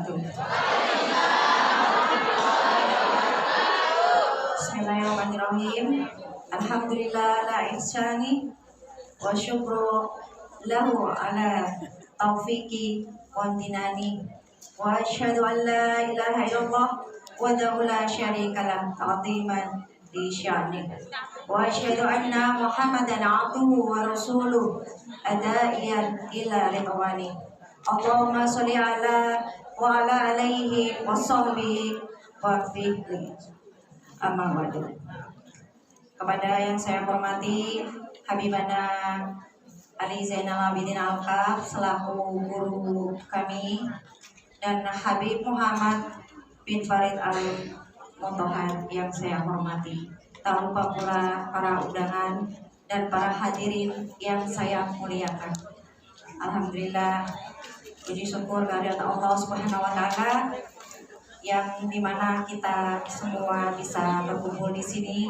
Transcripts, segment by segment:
wabarakatuh. Bismillahirrahmanirrahim. Alhamdulillah la ihsani wa syukru lahu ala taufiqi wa amtinani wa asyhadu an la ilaha illallah wahdahu la syarika lah ta'ziman li sya'ni wa asyhadu anna Muhammadan abduhu wa rasuluh adaiyan ila ridwani. Allahumma sholli ala wa ala alaihi wa sahbihi wa fihi. Amma ba'du. Kepada yang saya hormati Habibana Ali Zainal Abidin Al-Kaf selaku guru kami, dan Habib Muhammad bin Farid Al-Muntohan yang saya hormati. Tak lupa pula para undangan dan para hadirin yang saya muliakan. Alhamdulillah, puji syukur kehadirat Allah Subhanahu wa taala yang dimana kita semua bisa berkumpul di sini.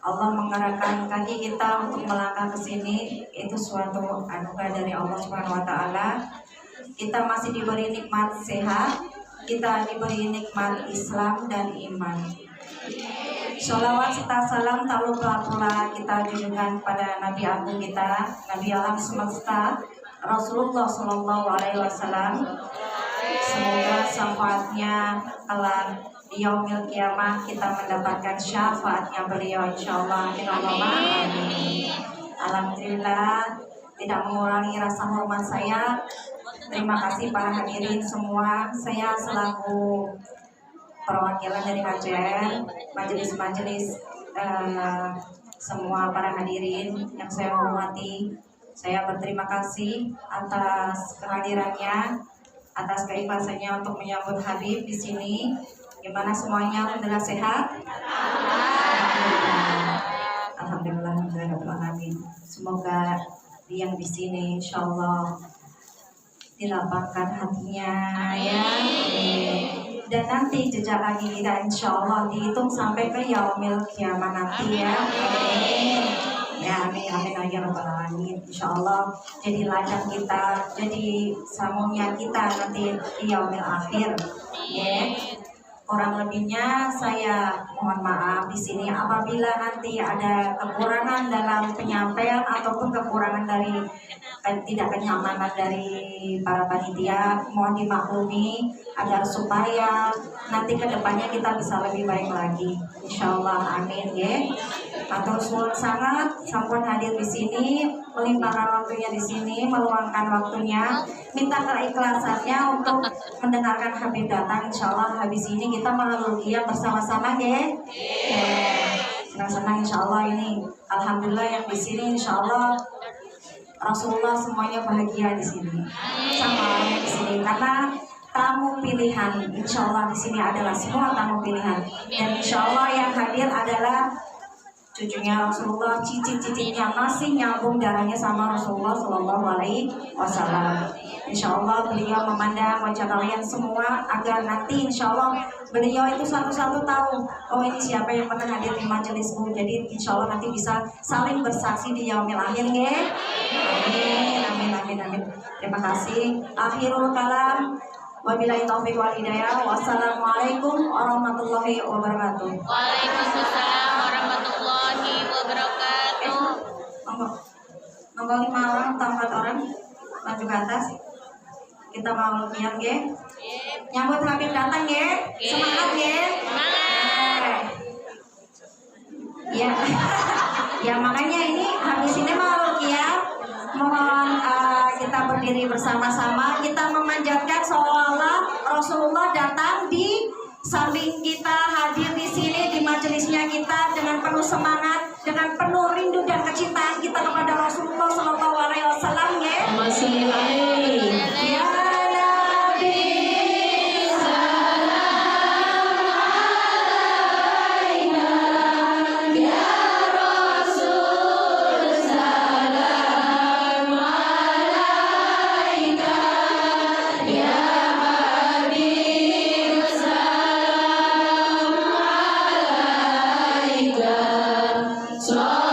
Allah menggerakkan kaki kita untuk melangkah ke sini, itu suatu anugerah dari Allah Subhanahu wa taala. Kita masih diberi nikmat sehat, kita diberi nikmat Islam dan iman. Sholawat serta salam tak lupa pula kita junjungan pada Nabi Agung kita, Nabi alam semesta, Rasulullah Shallallahu Alaihi Wasallam. Semoga syafaatnya kelak di yaumil kiamah kita mendapatkan syafaatnya beliau, insyaallah. Amin. Alhamdulillah, tidak mengurangi rasa hormat saya. Terima kasih para hadirin semua. Saya selaku perwakilan dari majelis semua para hadirin yang saya hormati, saya berterima kasih atas kehadirannya, atas keikhlasannya untuk menyambut Habib di sini. Gimana semuanya? Alhamdulillah sehat. Alhamdulillah, alhamdulillah. Semoga yang di sini insyaallah dilapangkan hatinya ya. Dan nanti jejak lagi kita insyaallah dihitung sampai ke yaumil kiamah nanti ya. Ya, amin ya rabbal alamin. Insyaallah jadi ladang kita, jadi sambungnya kita nanti di yaumil akhir. Ya. Kurang lebihnya saya mohon maaf di sini apabila nanti ada kekurangan dalam penyampaian ataupun kekurangan dari tidak kenyamanan dari para panitia, mohon dimaklumi agar supaya nanti kedepannya kita bisa lebih baik lagi. Insyaallah, amin ya. Atau sulit sangat sampun hadir di sini, melimpahkan waktunya di sini, meluangkan waktunya, minta keikhlasannya untuk mendengarkan Habib datang. Insyaallah habis ini kita mengeluh bersama-sama ya. Senang-senang insyaallah ini. Alhamdulillah yang di sini insyaallah Rasulullah semuanya bahagia di sini. Sama yang di sini karena tamu pilihan. Insyaallah di sini adalah semua tamu pilihan. Dan insyaallah yang hadir adalah cucunya Rasulullah, cicit-cicitnya masih nyambung darahnya sama Rasulullah Shallallahu Alaihi Wasallam. Insyaallah beliau memandang wajah kalian semua agar nanti insyaallah beliau itu satu-satu tahu oh ini siapa yang pernah hadir di majelisku. Jadi insyaallah nanti bisa saling bersaksi di yaumil akhir ya. Amin, amin, amin, amin. Terima kasih. Akhirul kalam. Wabillahi taufiq wal hidayah. Wassalamualaikum warahmatullahi wabarakatuh. Waalaikumsalam warahmatullahi wabarakatuh. Monggo 5 orang atau 4 orang maju ke atas. Kita mau lihat ya. Nyambut Habib datang ya. Semangat ya. Semangat. Ya. Ya makanya ini habis ini mau ya. Mohon kita berdiri bersama-sama, kita memanjatkan seolah-olah Rasulullah datang di samping kita, hadir di sini di majelisnya kita dengan penuh semangat, dengan penuh rindu dan kecintaan kita kepada Rasulullah Shallallahu Alaihi Wasallam ya. Masih Ya Nabi Salawatullah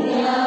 Ya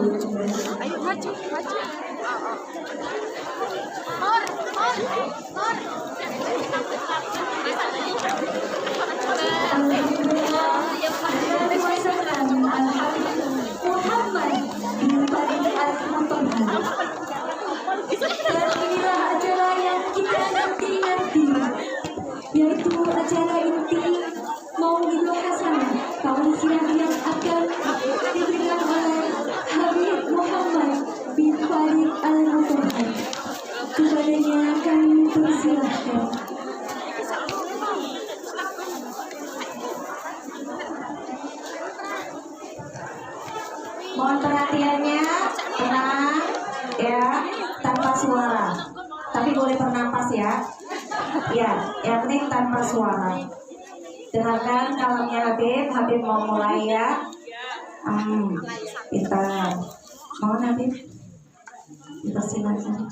Ayo maju, maju. Muhammad bin Farid Al-Mutahhar. Dan inilah acara yang kita nanti-nanti, yaitu acara inti Maulidul Hasanah Tausiah yang akan diberikan oleh Habib Muhammad bin Farid Al-Mutahhar. Kepadanya kami persilahkan. Mohon perhatiannya, tenang ya, tanpa suara. Tapi boleh bernapas ya. Ya, yang penting tanpa suara. Dengarkan kalamnya Habib. Habib mau mulai ya. Kita mohon Habib. Dipersilakan.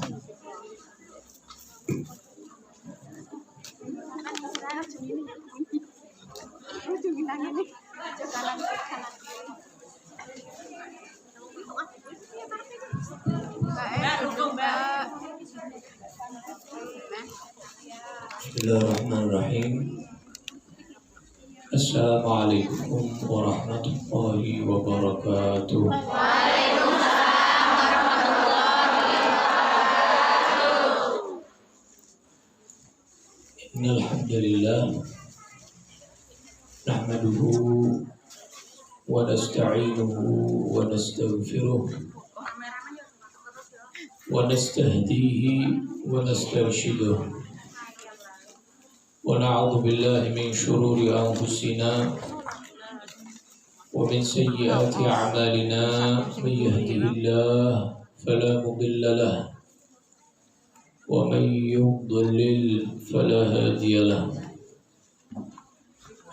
Bismillahirrahmanirrahim. Assalamualaikum warahmatullahi wabarakatuh. Waalaikumsalam warahmatullahi wabarakatuh. Innal hamdalillah nahmaduhu wa nasta'inuhu wa nastaghfiruh wa nastahdihi wa nastarshiduh. ونعوذ بالله من شرور أنفسنا ومن سيئات أعمالنا من يهده الله فلا مضل له ومن يضلل فلا هادي له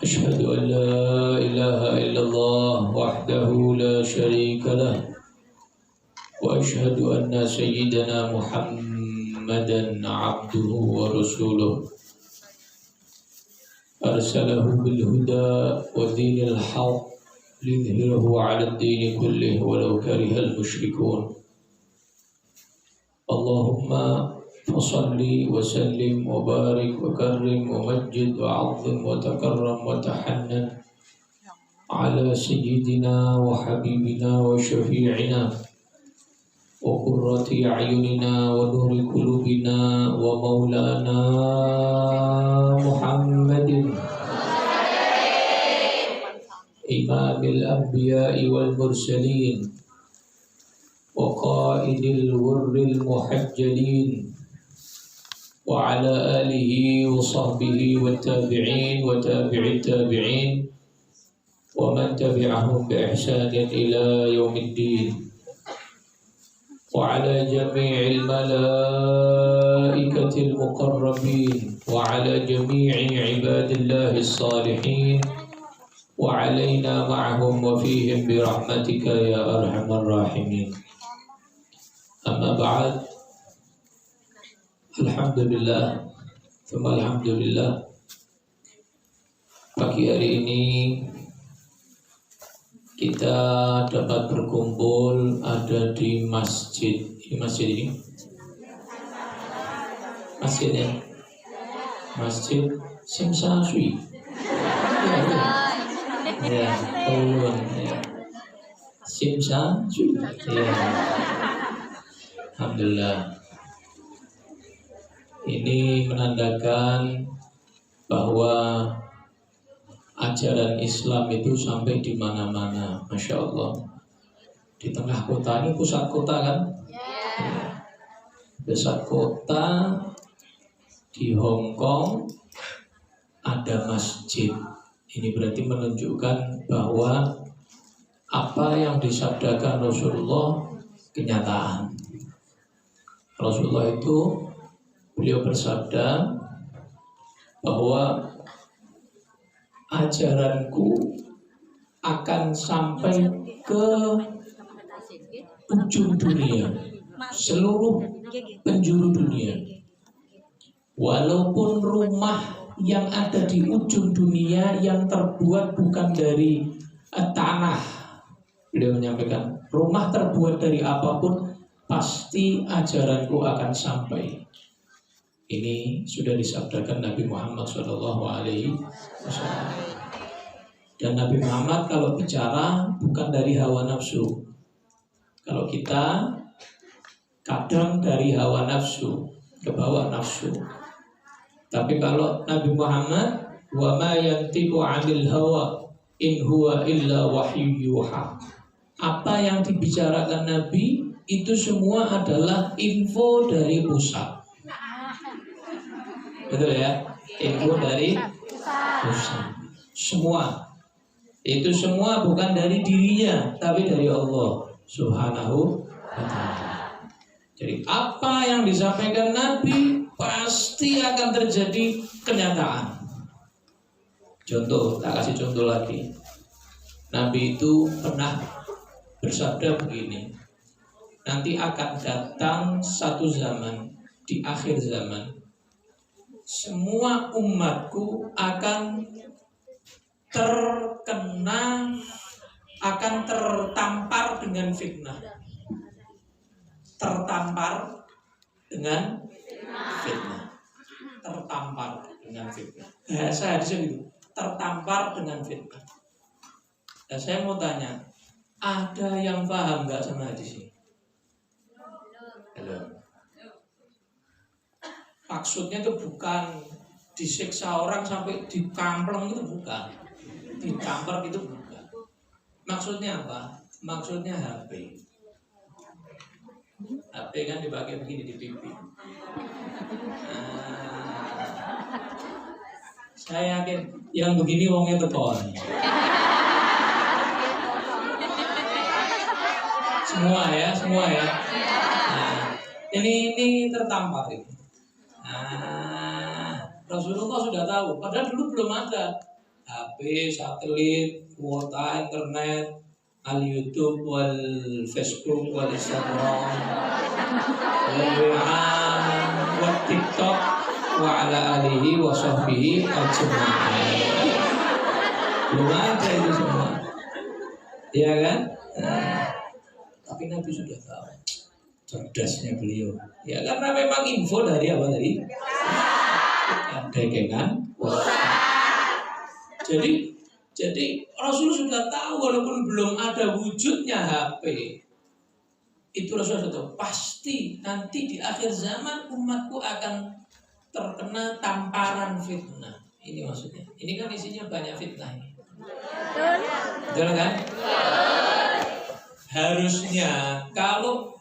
أشهد أن لا إله إلا الله وحده لا شريك له وأشهد أن سيدنا محمدا عبده ورسوله أرسله بالهدى ودين الحق ليظهره على الدين كله ولو كره المشركون. اللهم فصل وسلم وبارك وكرم ومجد وعظم وتكرم وتحنن على سيدنا وحبيبنا وشفيعنا وقرة أعيننا ونور قلوبنا ومولانا محمد إمام الأنبياء والمرسلين وقائد الغر المحجلين وعلى آله وصحبه والتابعين وتابع التابعين ومن تبعهم بإحسان إلى يوم الدين وعلى جميع الملائكة المقربين وعلى جميع عباد الله الصالحين وعلينا معهم وفيهم برحمتك يا أرحم الراحمين. أما بعد، Alhamdulillah, Alhamdulillah, pagi hari ini kita dapat berkumpul ada di masjid. Di masjid ini, masjidnya, Masjid Simsasui. Ya, ulun. Ya. Simsasui. Ya. Alhamdulillah. Ini menandakan bahwa ajaran Islam itu sampai di mana-mana, Masya Allah. Di tengah kota ini, pusat kota kan? Ya. Pusat kota di Hong Kong ada masjid. Ini berarti menunjukkan bahwa apa yang disabdakan Rasulullah kenyataan. Rasulullah itu beliau bersabda bahwa ajaranku akan sampai ke ujung dunia, seluruh penjuru dunia. Walaupun rumah yang ada di ujung dunia yang terbuat bukan dari tanah Beliau menyampaikan, rumah terbuat dari apapun pasti ajaranku akan sampai. Ini sudah disabdakan Nabi Muhammad SAW. Dan Nabi Muhammad kalau bicara bukan dari hawa nafsu. Kalau kita kadang dari hawa nafsu ke bawah nafsu. Tapi kalau Nabi Muhammad, wa ma yantiqu 'anil hawa in huwa illa wahyu yuha. Apa yang dibicarakan Nabi itu semua adalah info dari pusat. Betul ya? Info dari pusat. Semua. Itu semua bukan dari dirinya, tapi dari Allah Subhanahu wa ta'ala. Jadi apa yang disampaikan Nabi pasti akan terjadi kenyataan. Contoh, tak kasih contoh lagi. Nabi itu pernah bersabda begini, nanti akan datang satu zaman, di akhir zaman, semua umatku akan terkena, akan tertampar dengan fitnah. Tertampar dengan fitnah. Tertampar dengan fitnah. Bahasa hadisnya gitu. Tertampar dengan fitnah. Dan saya mau tanya, ada yang paham nggak sama hadis ini? Belum. Maksudnya itu bukan disiksa orang sampai dikampleng, itu bukan. Ditampar itu bukan. Maksudnya apa? Maksudnya HP. HP kan dipakai begini di pipi. Saya yakin yang begini wongnya tekon. Semua ya. Nah, ini tertampar ini. Rasulullah sudah tahu, padahal dulu belum ada HP, satelit, kuota internet, al YouTube, wal Facebook, wal Instagram, wal WA, wal TikTok, wa ala alihi wa sahbihi ajma'in. Belum ada itu semua, ya kan? Tapi Nabi sudah tahu, cerdasnya beliau. Ya karena memang info dari apa tadi? Dagangan. Jadi Rasul sudah tahu walaupun belum ada wujudnya HP. Itu Rasul sudah tahu. Pasti nanti di akhir zaman umatku akan terkena tamparan fitnah. Ini maksudnya. Ini kan isinya banyak fitnah ini. Betul kan? Harusnya kalau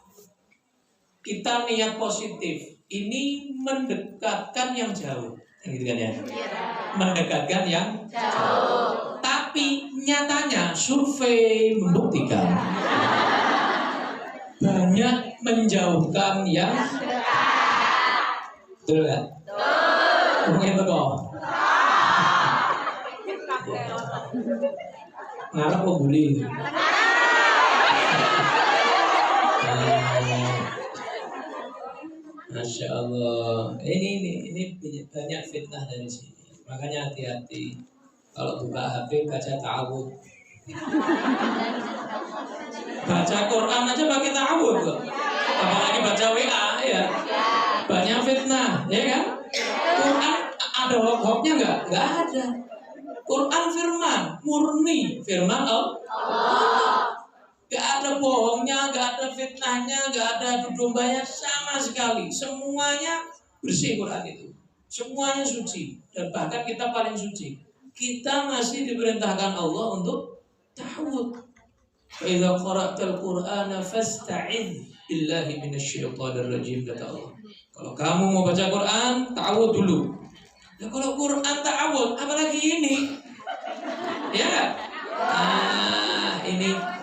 kita niat positif, ini mendekatkan yang jauh, gitu kan ya? Mendekatkan yang jauh. Tapi nyatanya survei membuktikan banyak menjauhkan yang dekat. Betul kan? Mungkin betul. Ngarep kok bully. Masya Allah, ini banyak fitnah dari sini. Makanya hati-hati kalau buka HP baca ta'awud. Baca Quran aja pakai ta'awud kok. Apalagi baca WA ya. Banyak fitnah, ya kan? Quran ada hoax-hoaxnya enggak? Enggak ada. Quran firman, murni firman Allah. Gak ada bohongnya, gak ada fitnahnya, gak ada adu dombanya sama sekali. Semuanya bersih Quran itu. Semuanya suci. Dan bahkan kita paling suci. Kita masih diperintahkan Allah untuk ta'awud. Fa'idha qara'tal Qur'ana fasta'idh billahi minasyaitonir rajim, kata Allah. Kalau kamu mau baca Quran, ta'awud dulu. Nah, kalau Quran ta'awud, apalagi ini? Ya. Ini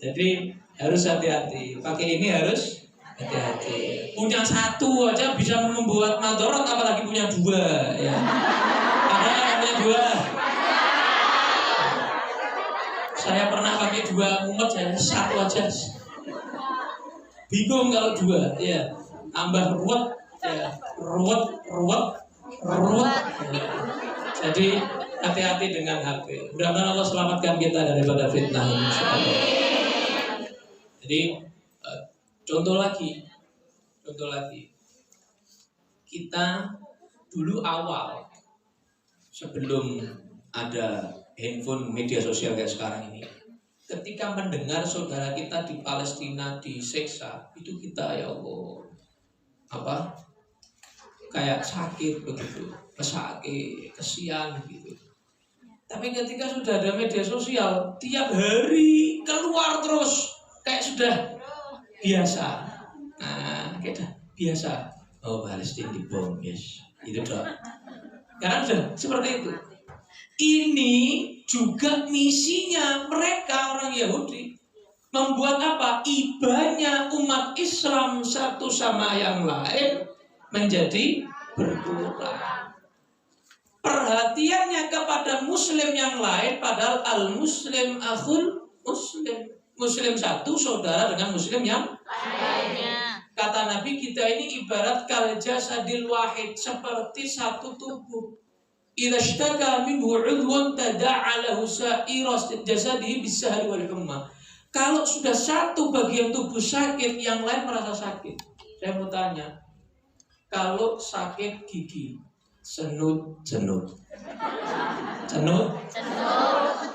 jadi harus hati-hati. Pakai ini harus hati-hati. Punya satu aja bisa membuat madorot, apalagi punya dua. Ya. Ada yang punya dua. Saya pernah pakai dua mumet, saya satu aja. Bingung kalau dua. Ya. Tambah ruwet. Ya. Ruwet. Ya. Jadi Hati-hati dengan HP. Mudah-mudahan Allah selamatkan kita daripada fitnah ini. Jadi contoh lagi. Kita dulu awal sebelum ada handphone media sosial kayak sekarang ini, ketika mendengar saudara kita di Palestina disiksa, itu kita ya Allah kayak sakit begitu, sakit, kesian gitu. Tapi ketika sudah ada media sosial, tiap hari keluar terus kayak sudah biasa. Nah, kayak biasa. Oh, Palestina dibom, yes. Itu dong. Karena sudah seperti itu. Ini juga misinya mereka orang Yahudi, membuat apa? Ibanya umat Islam satu sama yang lain menjadi berkurang. Perhatiannya kepada muslim yang lain, padahal al-muslim akhul muslim. Muslim satu saudara dengan muslim yang lainnya. Kata Nabi, kita ini ibarat kal jasadil wahid, seperti satu tubuh. Idza ishtaka minhu 'udwun tada'a lahu sa'iras jasadihi bis-sahri wal humma. Kalau sudah satu bagian tubuh sakit, yang lain merasa sakit. Saya mau tanya, kalau sakit gigi, senut.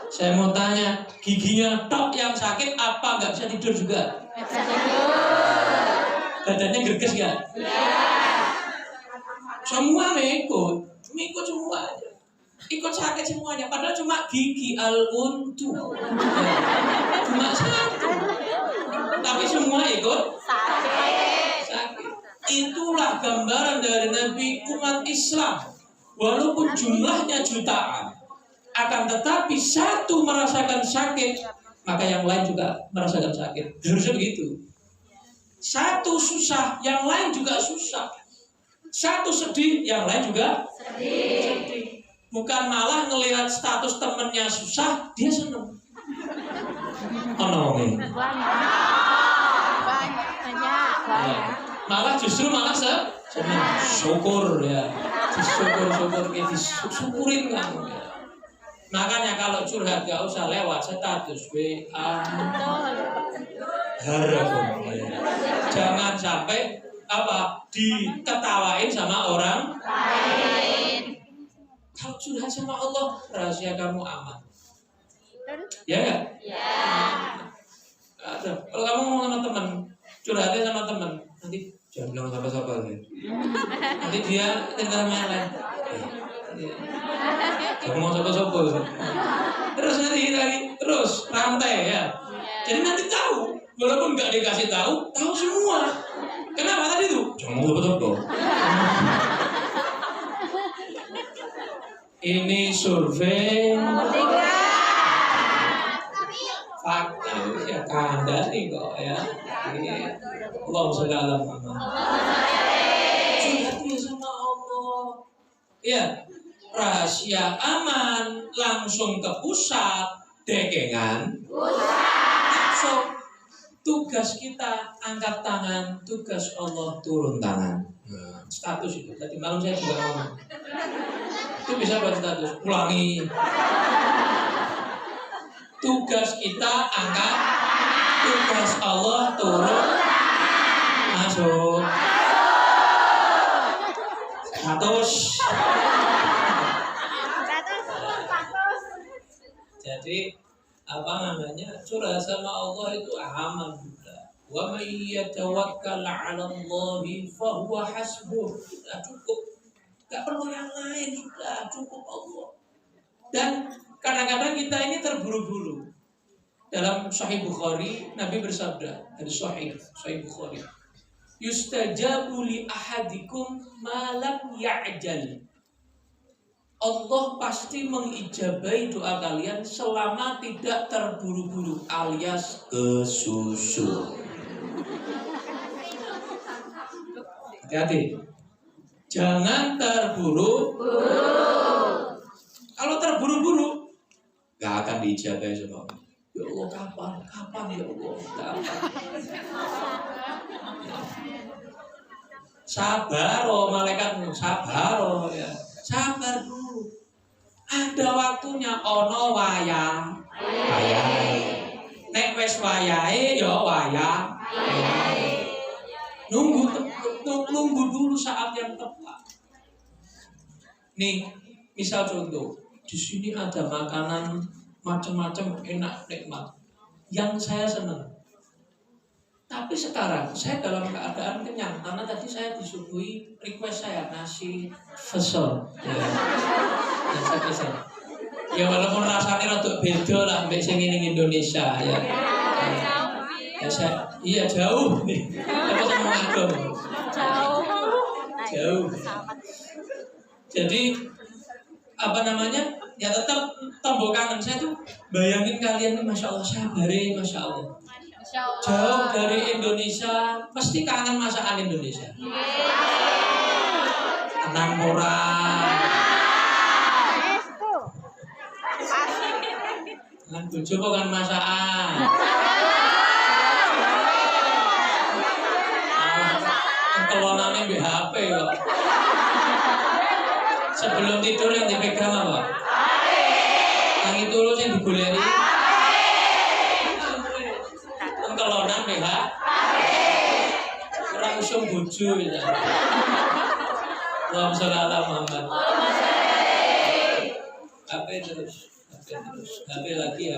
Saya mau tanya, giginya tok yang sakit apa nggak bisa tidur juga? Bisa tidur. Badannya gerges nggak? Iya. Semua mengikut semuanya. Ikut sakit semuanya, padahal cuma gigi al-untu. Cuma satu. Tapi semua ikut sakit. Itulah gambaran dari Nabi umat Islam. Walaupun jumlahnya jutaan, akan tetapi satu merasakan sakit, maka yang lain juga merasakan sakit. Harusnya begitu. Satu susah, yang lain juga susah. Satu sedih, yang lain juga sedih. Bukan malah ngelihat status temennya susah, dia seneng. Oh no, malah justru seneng. Syukur ya, disyukurin kamu ya. Makanya kalau curhat gak usah lewat status WA. Harap jangan sampai diketawain sama orang lain. Kalau curhat sama Allah, rahasia kamu aman. Ya enggak? Ya. Kalau kamu ngomong sama teman, curhatnya sama teman, nanti jangan bilang siapa-siapa ya. Nanti dia cerita sama yang lain. Jangan ngomong siapa-siapa. Terus nanti terus rantai ya. Jadi nanti tahu, walaupun nggak dikasih tahu semua. Kenapa tadi tuh? Jangan ngomong siapa-siapa. Ini survei fakta ya, kandani kok ya. Allahumma sholli ala Muhammad. Curhatnya sama Allah. Ya, rahasia aman, langsung ke pusat, dekengan. Langsung tugas kita angkat tangan, tugas Allah turun tangan. Status itu. Tadi malam saya juga ngomong. Itu bisa buat status. Ulangi. Tugas kita angkat, tugas Allah turun. Masuk. Status. Jadi curhat sama Allah itu aman juga. Wa may yatawakkal 'ala Allahi fa huwa hasbuh. Sudah cukup. Enggak perlu yang lain, sudah cukup Allah. Dan kadang-kadang kita ini terburu-buru. Dalam Sahih Bukhari, Nabi bersabda, hadis Sahih Bukhari. Yustajabu li ahadikum ma lam ya'jal. Allah pasti mengijabahi doa kalian selama tidak terburu-buru alias kesusu. Hati-hati. Jangan terburu-buru. Kalau terburu-buru, gak akan diijabahi sama Allah. Ya Allah, kapan ya Allah, kapan? Sabar, malaikatmu, sabar ya. Sabar dulu. Ada waktunya ono wayah. Nek wis wayahe ya wayah. Nunggu dulu saat yang tepat. Nih, misal contoh, di sini ada makanan macam-macam enak nikmat yang saya senang. Tapi sekarang saya dalam keadaan kenyang karena tadi saya disuguhi request saya nasi vesel. Nasi vesel. Ya walaupun rasanya rada beda lah mbek sing ning Indonesia ya. Ya saya iya jauh nih. Apa sama agam? Jauh. Jadi apa namanya? Ya tetap tombol kangen saya tuh bayangin kalian nih, masya Allah sabare, masya Allah. Jauh dari Indonesia, pasti kangen masakan Indonesia. Tenang orang. Lan bojo bukan masakan. Kelonane di HP kok. Sebelum tidur yang dipegang apa? Yang itu lo yang digoleki. Kelonan di HP. Orang usung bojo ya. Allahumma sholli ala Muhammad. HP terus. HP lagi.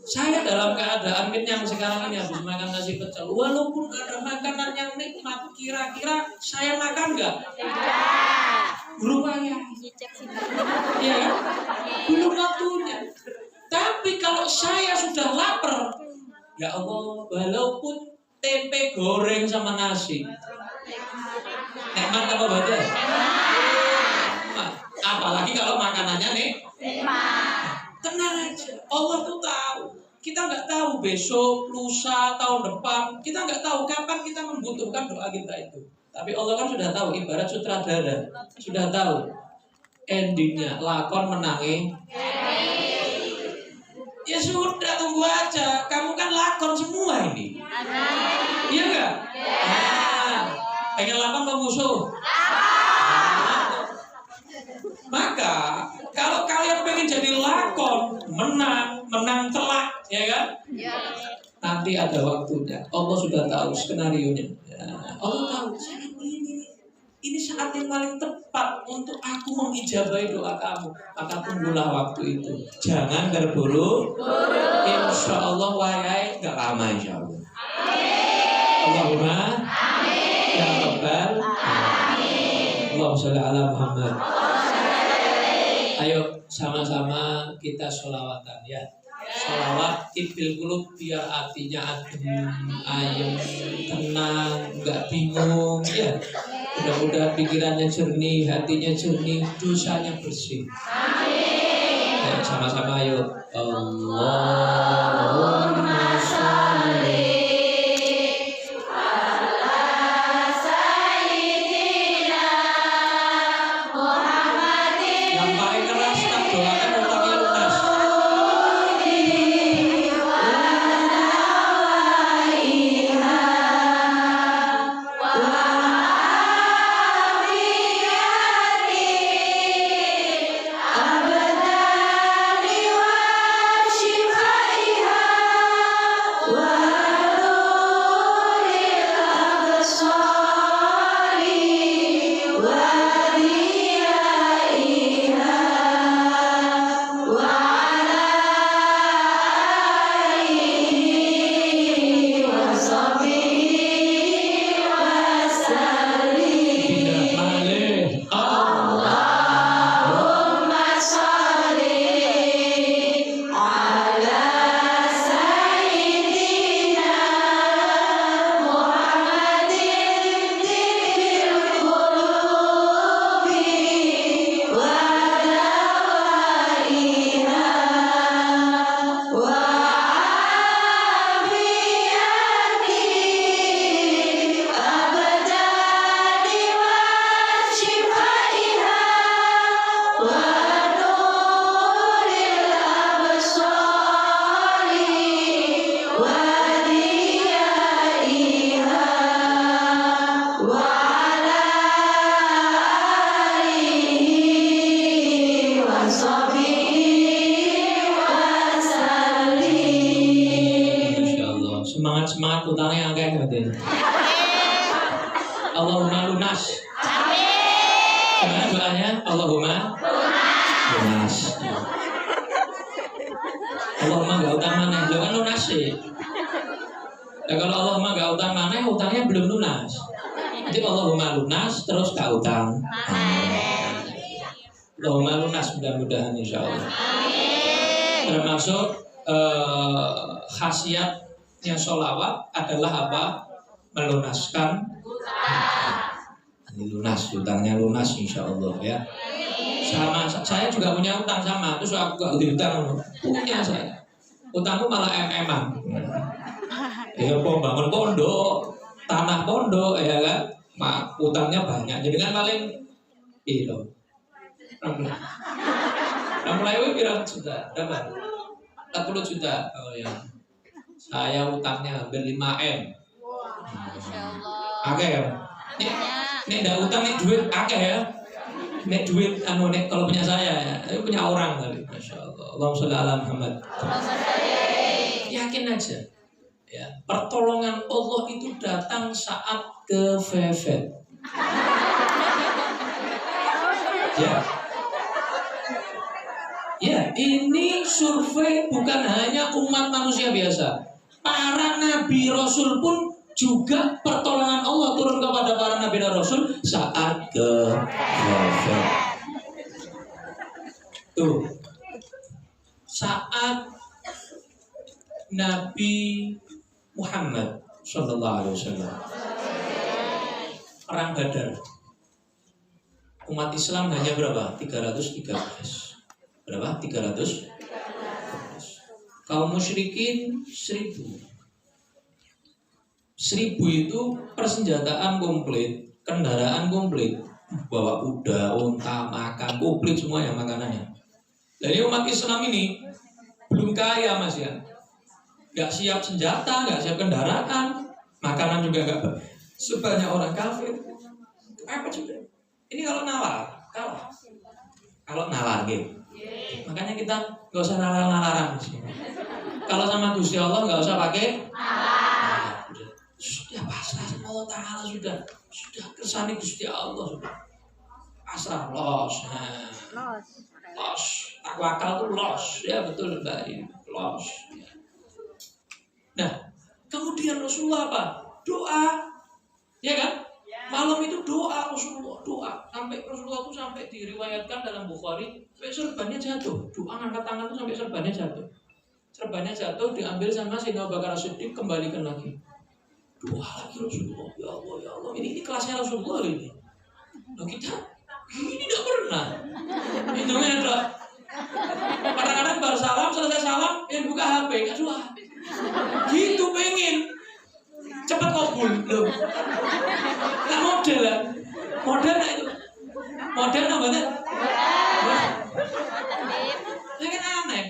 Saya dalam keadaan kenyang sekarang ini habis makan nasi pecel. Walaupun ada makanan yang nikmat, kira-kira saya makan nggak? Tidak. Belum wayah. Iya kan? Belum waktunya. Tapi kalau saya sudah lapar, ya Allah, walaupun tempe goreng sama nasi, nikmat apa badan? Apalagi kalau makanannya nih, tenang aja. Allah tuh tahu. Kita nggak tahu besok, lusa, tahun depan. Kita nggak tahu kapan kita membutuhkan doa kita itu. Tapi Allah kan sudah tahu. Ibarat sutradara, sudah tahu endingnya. Lakon menangi. Ya sudah, tunggu aja. Kamu kan lakon semua ini. Iya nggak? Nah, pengen lakon mau musuh. Maka kalau kalian pengen jadi lakon, menang telak, ya kan? Ya. Nanti ada waktunya. Allah sudah tahu skenarionya. Ya. Allah tahu. Ini saat yang paling tepat untuk aku mengijabahi doa kamu. Maka tunggulah waktu itu. Jangan terburu-buru. Insya Allah wayai nggak lama insya Allah. Allahumma amin. Ya Rabbal amin. Allahumma sholli ala Muhammad. Ayo sama-sama kita sholawatan ya. Sholawat tibil qulub biar hatinya adem, ayem, tenang, nggak bingung ya. Mudah-mudahan pikirannya jernih, hatinya jernih, dosanya bersih. Amin. Ayo sama-sama ayo. Allahumma sholli akeh berarti. Allahumma lunas. Gimana doanya? Allahumma lunas. Allahumma gak utang maneh, lo kan lunas sih. Ya, kalau Allahumma gak utang maneh, utangnya belum lunas. Jadi Allahumma lunas terus gak utang. Allahumma lunas mudah-mudahan insya Allah. Termasuk khasiatnya sholawat adalah apa? Melunaskan. Ini lunas, utangnya lunas insya Allah ya. Sama saya juga punya utang sama, terus aku gak utang punya saya. Utangku malah MM-an. Ya bangun pondok, tanah pondok ya kan. Utangnya banyak. Jadi kan paling piro. 60 piro juta, berapa? 40 juta. Oh ya. Saya utangnya hampir 5M. Oke ya. Nek ndak utang nek duit akeh ya. Nek duit nek kalau punya saya ya, itu punya orang kali. Masya Allah. Allahumma sholli ala Muhammad. Yakin aja. Ya, pertolongan Allah itu datang saat kefefet. Ya. Ya, ini survei bukan hanya umat manusia biasa. Para nabi rasul pun juga pertolongan Allah turun kepada para nabi dan rasul saat kefefet. Tuh. Saat Nabi Muhammad Sallallahu Alaihi Wasallam perang Badar, umat Islam hanya berapa? 313. Berapa? 313. Kaum musyrikin 1000. 1000 itu persenjataan komplit, kendaraan komplit, bawa kuda, unta, makan, komplit semuanya makanannya. Jadi umat Islam ini belum kaya mas ya, nggak siap senjata, nggak siap kendaraan, makanan juga nggak sebanyak orang kafir. Apa juga? Ini kalau nalar, kalau nalar gitu. Makanya kita nggak usah nalar-nalaran. Kalau sama Gusti Allah nggak usah pakai. Sudah pasrah sama Allah Taala sudah kersane Gusti Allah sudah. Pasrah los, takwakal tuh los, ya betul Mbak, los. Nah, kemudian Rasulullah apa? Doa, ya kan? Malam itu doa Rasulullah, doa sampai Rasulullah itu sampai diriwayatkan dalam Bukhari, sampai serbannya jatuh. Doa angkat tangan itu sampai serbannya jatuh. Serbannya jatuh diambil sama Sayyidina Abu Bakar As-Siddiq, kembalikan lagi. Doa lagi Rasulullah, ya Allah, ya Allah. Ini kelasnya Rasulullah ini. Loh kita ini tidak pernah. Itu ada. Kadang-kadang baru salam, selesai salam, buka HP, nggak doa. Gitu pengen cepat kabul loh. Nggak model lah. Model nggak itu? Model namanya? Ini kan aneh.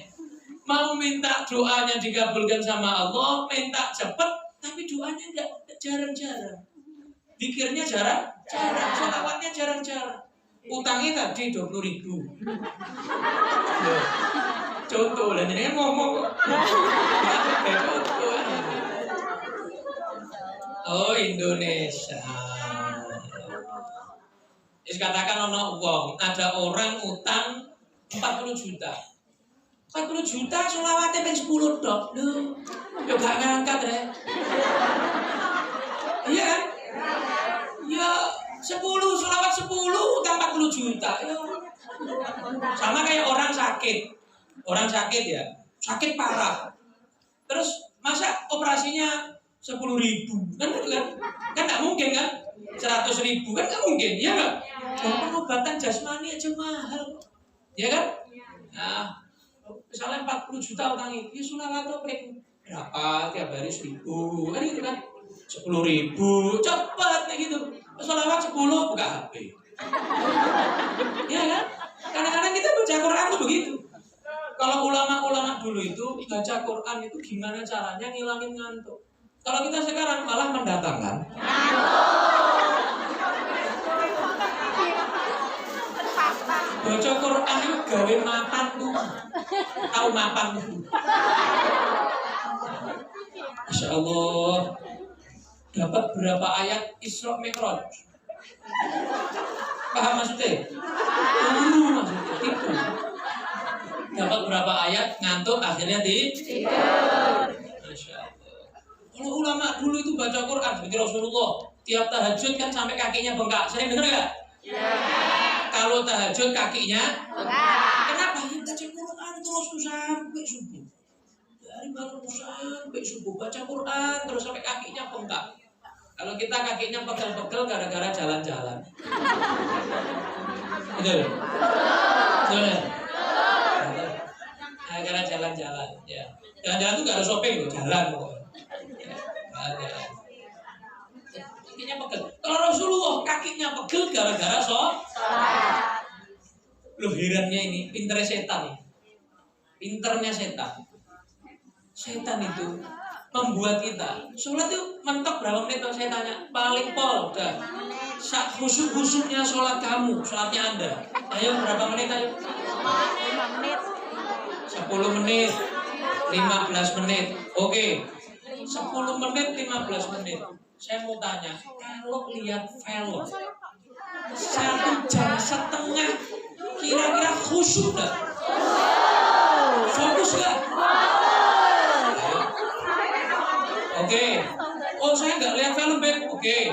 Mau minta doanya dikabulkan sama Allah, minta cepat, tapi doanya nggak jarang-jarang. Dikirnya jarang-jarang, sholawatnya jarang-jarang. Utangnya tadi 20.000. Contoh lah, ini ngomong kok. Oh Indonesia. Katakan ada orang utang 40 juta. 40 juta sholawatnya pengen 10 dok. Duh, ya gak ngangkat ya. Iya kan? Ya 10, sholawat 10, utang 40 juta. Ya. Sama kayak orang sakit. Orang sakit ya, sakit parah. Terus masa operasinya 10.000 kan nggak mungkin kan? 100.000 kan nggak mungkin, ya nggak? Pengobatan jasmani aja mahal, ya kan? Nah, misalnya 40 juta utang itu, ya sholawat berapa? Tiap hari 1.000, kan gitu kan? 10.000, cepat kayak gitu. Sholawat 10, buka HP. Ya kan? Kadang-kadang kita baca Quran tuh begitu. Kalau ulama-ulama dulu itu baca Quran itu gimana caranya ngilangin ngantuk. Kalau kita sekarang malah mendatangkan baca Quran itu gawe mapan tuh. Tahu mapan tuh. Masya Allah. dapat berapa ayat Isra Mi'raj? Paham maksudnya? Maksudnya tipu. Dapat berapa ayat, ngantuk, akhirnya tidur. Masya Allah. Kalau ulama dulu itu baca Quran seperti Rasulullah, tiap tahajud kan sampai kakinya bengkak. Sering dengar nggak? Ya. Kalau tahajud kakinya bengkak. Kenapa? Ya baca Quran terus tuh sampai subuh. Dari bangun sampai subuh baca Quran terus sampai kakinya bengkak. Kalau kita kakinya pegel-pegel gara-gara jalan-jalan. Betul? Betul? Gara-gara jalan-jalan. Ya. Jalan-jalan itu gak ada shopping loh, jalan pokoknya. Ya, kakinya pegel. Kalau Rasulullah kakinya pegel gara-gara sholat. Loh herannya ini, pinternya setan nih. Pinternya setan. Setan itu membuat kita sholat itu mentok berapa menit kalau saya tanya paling pol udah khusyuk-khusyuknya sholat kamu, sholatnya Anda ayo berapa menit ayo 5 menit 10 menit 15 menit oke 10 menit 15 menit saya mau tanya kalau lihat film 1 jam setengah kira-kira khusyuk gak? Fokus gak? Oke. Oh saya nggak lihat film Beb. Oke.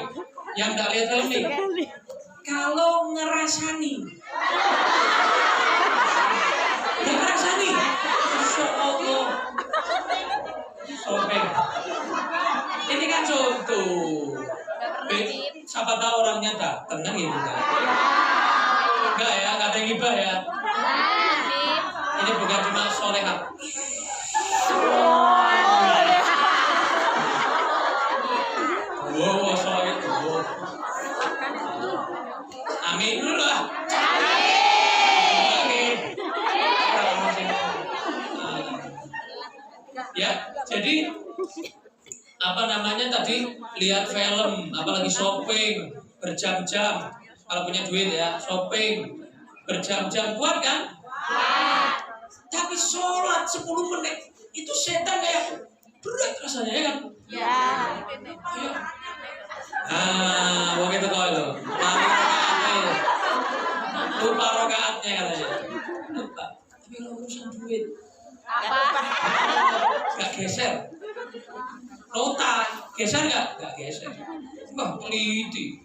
Yang nggak lihat film nih. Kalau ngerasani. Nggak ngerasani. Masya Allah. Sobek. Ini kan contoh. Beb, siapa tahu orangnya datang kan gitu kan. Enggak ya, nggak ada yang hibah ya. Ini bukan cuma solehat. Wow, soal itu. Amin dulu lah. Amin. Ya, jadi apa namanya tadi lihat film, apalagi shopping berjam-jam. Kalau punya duit ya, shopping berjam-jam kuat kan? Tapi sholat 10 menit itu setan kayak berat rasanya ya kan? ya Ayo. Wong itu kau lo, rakaatnya, lupa rakaatnya katanya, lupa. Tapi kalau urusan duit, gak geser, nota geser gak geser, wah teliti,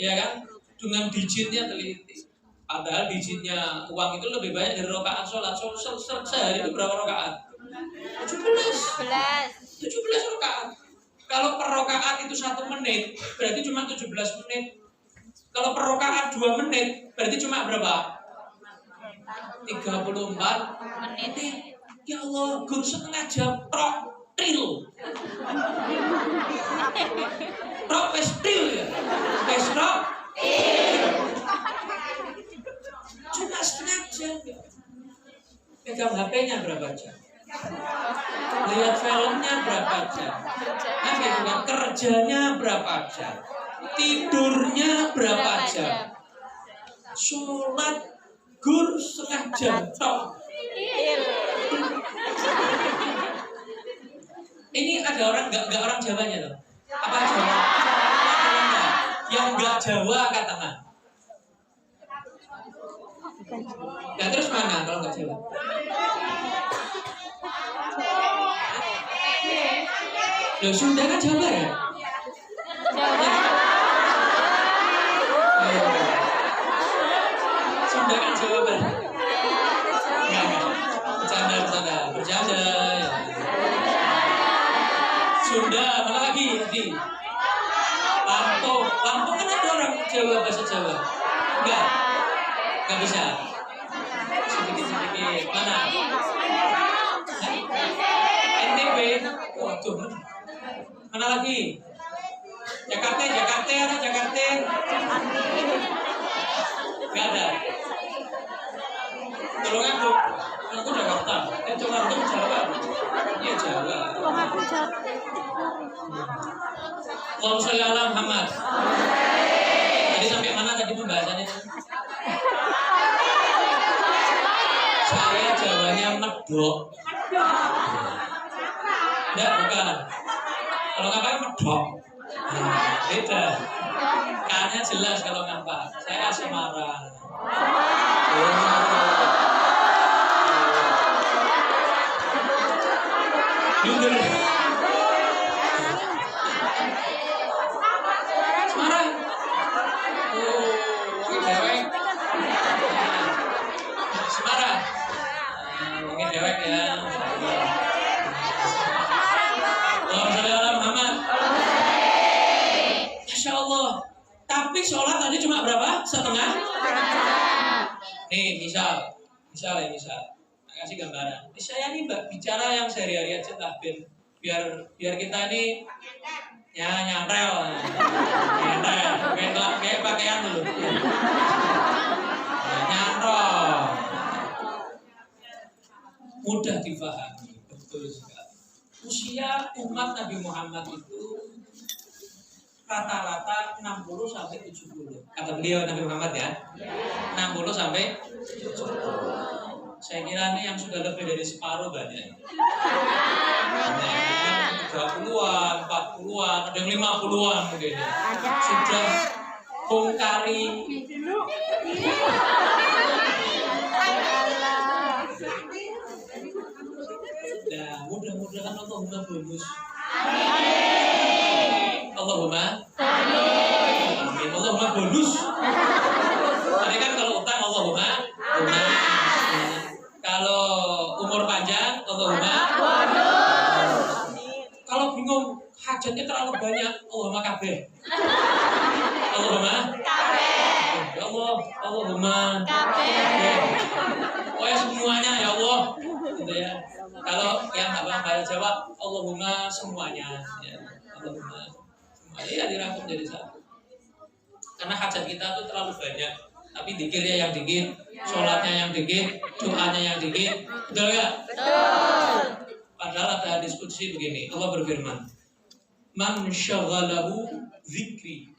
ya kan? Dengan digitnya teliti. Padahal digitnya uang itu lebih banyak dari rakaat sholat. Sehari itu berapa rakaat? 17 rakaat. Kalau per rakaat itu 1 menit, berarti cuma 17 menit. Kalau per rakaat 2 menit, berarti cuma berapa? 34 menit. Ya Allah, gur setengah jam prok tril. Prok pestil ya. Pesrok. Cuma setengah jam. Pegang HP-nya berapa jam? Lihat filmnya berapa jam? Nah, gitu kan? Kerjanya berapa jam? Tidurnya berapa jam? Sholat gur setengah jam. Tok. Ini ada orang nggak orang Jawanya tuh? Apa Jawa? Yang nggak Jawa angkat tangan. Ya terus mana kalau nggak Jawa? Loh, Sunda kan Jawa ya? Jawa. Sunda kan Jawa Barat. Enggak. Bercanda. Ya. Sunda, mana lagi? Lampung kan ada orang Jawa, bahasa Jawa. Enggak bisa. Sedikit. Mana? NTB. Waduh. Mana lagi? Jakarta. Enggak ada. Tolong aku Jakarta. Jakarta Jawa. Iya Jawa. Aku Jawa. Allahumma sholli ala Muhammad. Tadi sampai mana tadi pembahasannya? Saya Jawanya medok. Enggak, bukan. Kalau ngapain medok? Depok. Nah, beda. K-nya jelas kalau ngapa. Saya Semarang. Jujur. Semarang. Dewek. Semarang. Mungkin dewek ya. Masya Allah. Tapi sholat tadi cuma berapa? Setengah? Nih misal. Kasih gambaran. Saya ini mbak bicara yang sehari-hari aja lah, biar kita ini ya nyantel, kayak pakaian dulu. Nyantol. Mudah difahami, betul sekali. Usia umat Nabi Muhammad itu rata-rata 60 sampai 70. Kata beliau Nabi Muhammad ya. 60 sampai 70. Saya kira ini yang sudah lebih dari separuh banyak. 30-an, 40-an, ada yang 50-an mungkin ya. Sudah bongkari. Nah, mudah-mudahan Allahumma bonus. Allahumma amin. Allahumma bonus. Tadi kan kalau utang Allahumma bonus. Kalau umur panjang Allahumma bonus. Kalau bingung hajatnya terlalu banyak Allahumma kabeh. Allahumma kabeh. Ya Allah, Allahumma kabeh. Oh ya semuanya ya Allah. Gitu ya. Kalau yang hamba jawab Allahumma semuanya ya. Allahumma semuanya ya dirangkum jadi satu. Karena hajat kita tuh terlalu banyak. Tapi dikirnya yang dikit, sholatnya yang dikit, doanya yang dikit. Betul nggak? Betul. Padahal ada diskusi begini. Allah berfirman, "Man syaghalahu dzikri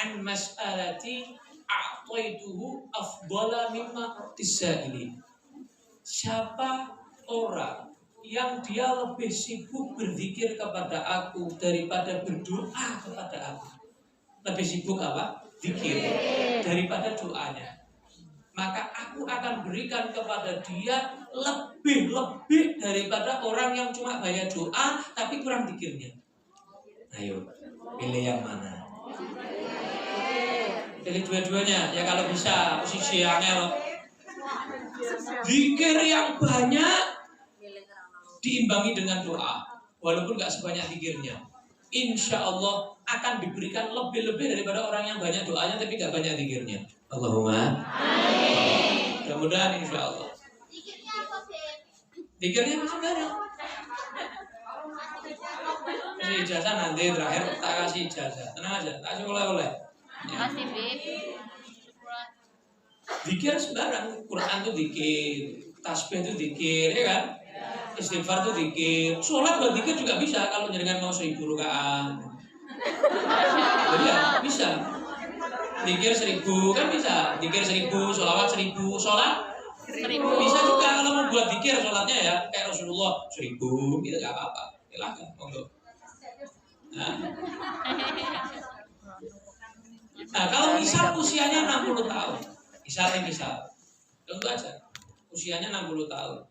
an mas'alati a'taituhu afdala mimma tisaili." Siapa orang yang dia lebih sibuk berzikir kepada aku daripada berdoa kepada aku? Lebih sibuk apa? Zikir daripada doanya. Maka aku akan berikan kepada dia lebih daripada orang yang cuma banyak doa tapi kurang zikirnya. Ayo, pilih yang mana? Pilih dua-duanya ya kalau bisa. Posisi yang zikir yang banyak diimbangi dengan doa, walaupun gak sebanyak zikirnya. Insya Allah akan diberikan lebih daripada orang yang banyak doanya tapi gak banyak zikirnya. Allahumma amin. Mudah-mudahan insya Allah. Zikirnya masih banyak. Kasih ijazah nanti terakhir tak kasih ijazah. Tenang aja, tak kasih oleh-oleh. Kasih Bib. Zikir sembarang. Quran itu zikir, tasbih itu zikir, ya kan? Istighfar itu zikir, sholat buat zikir juga bisa kalau jenengan mau 1000 rakaat. Jadi ya bisa. Zikir 1000 kan bisa. Zikir 1000, sholawat 1000, sholat 1000. Bisa juga kalau mau buat zikir sholatnya ya kayak Rasulullah 1000 gitu gak apa-apa. Silakan, monggo. Nah, kalau misal usianya 60 tahun, misal, contoh aja, usianya 60 tahun.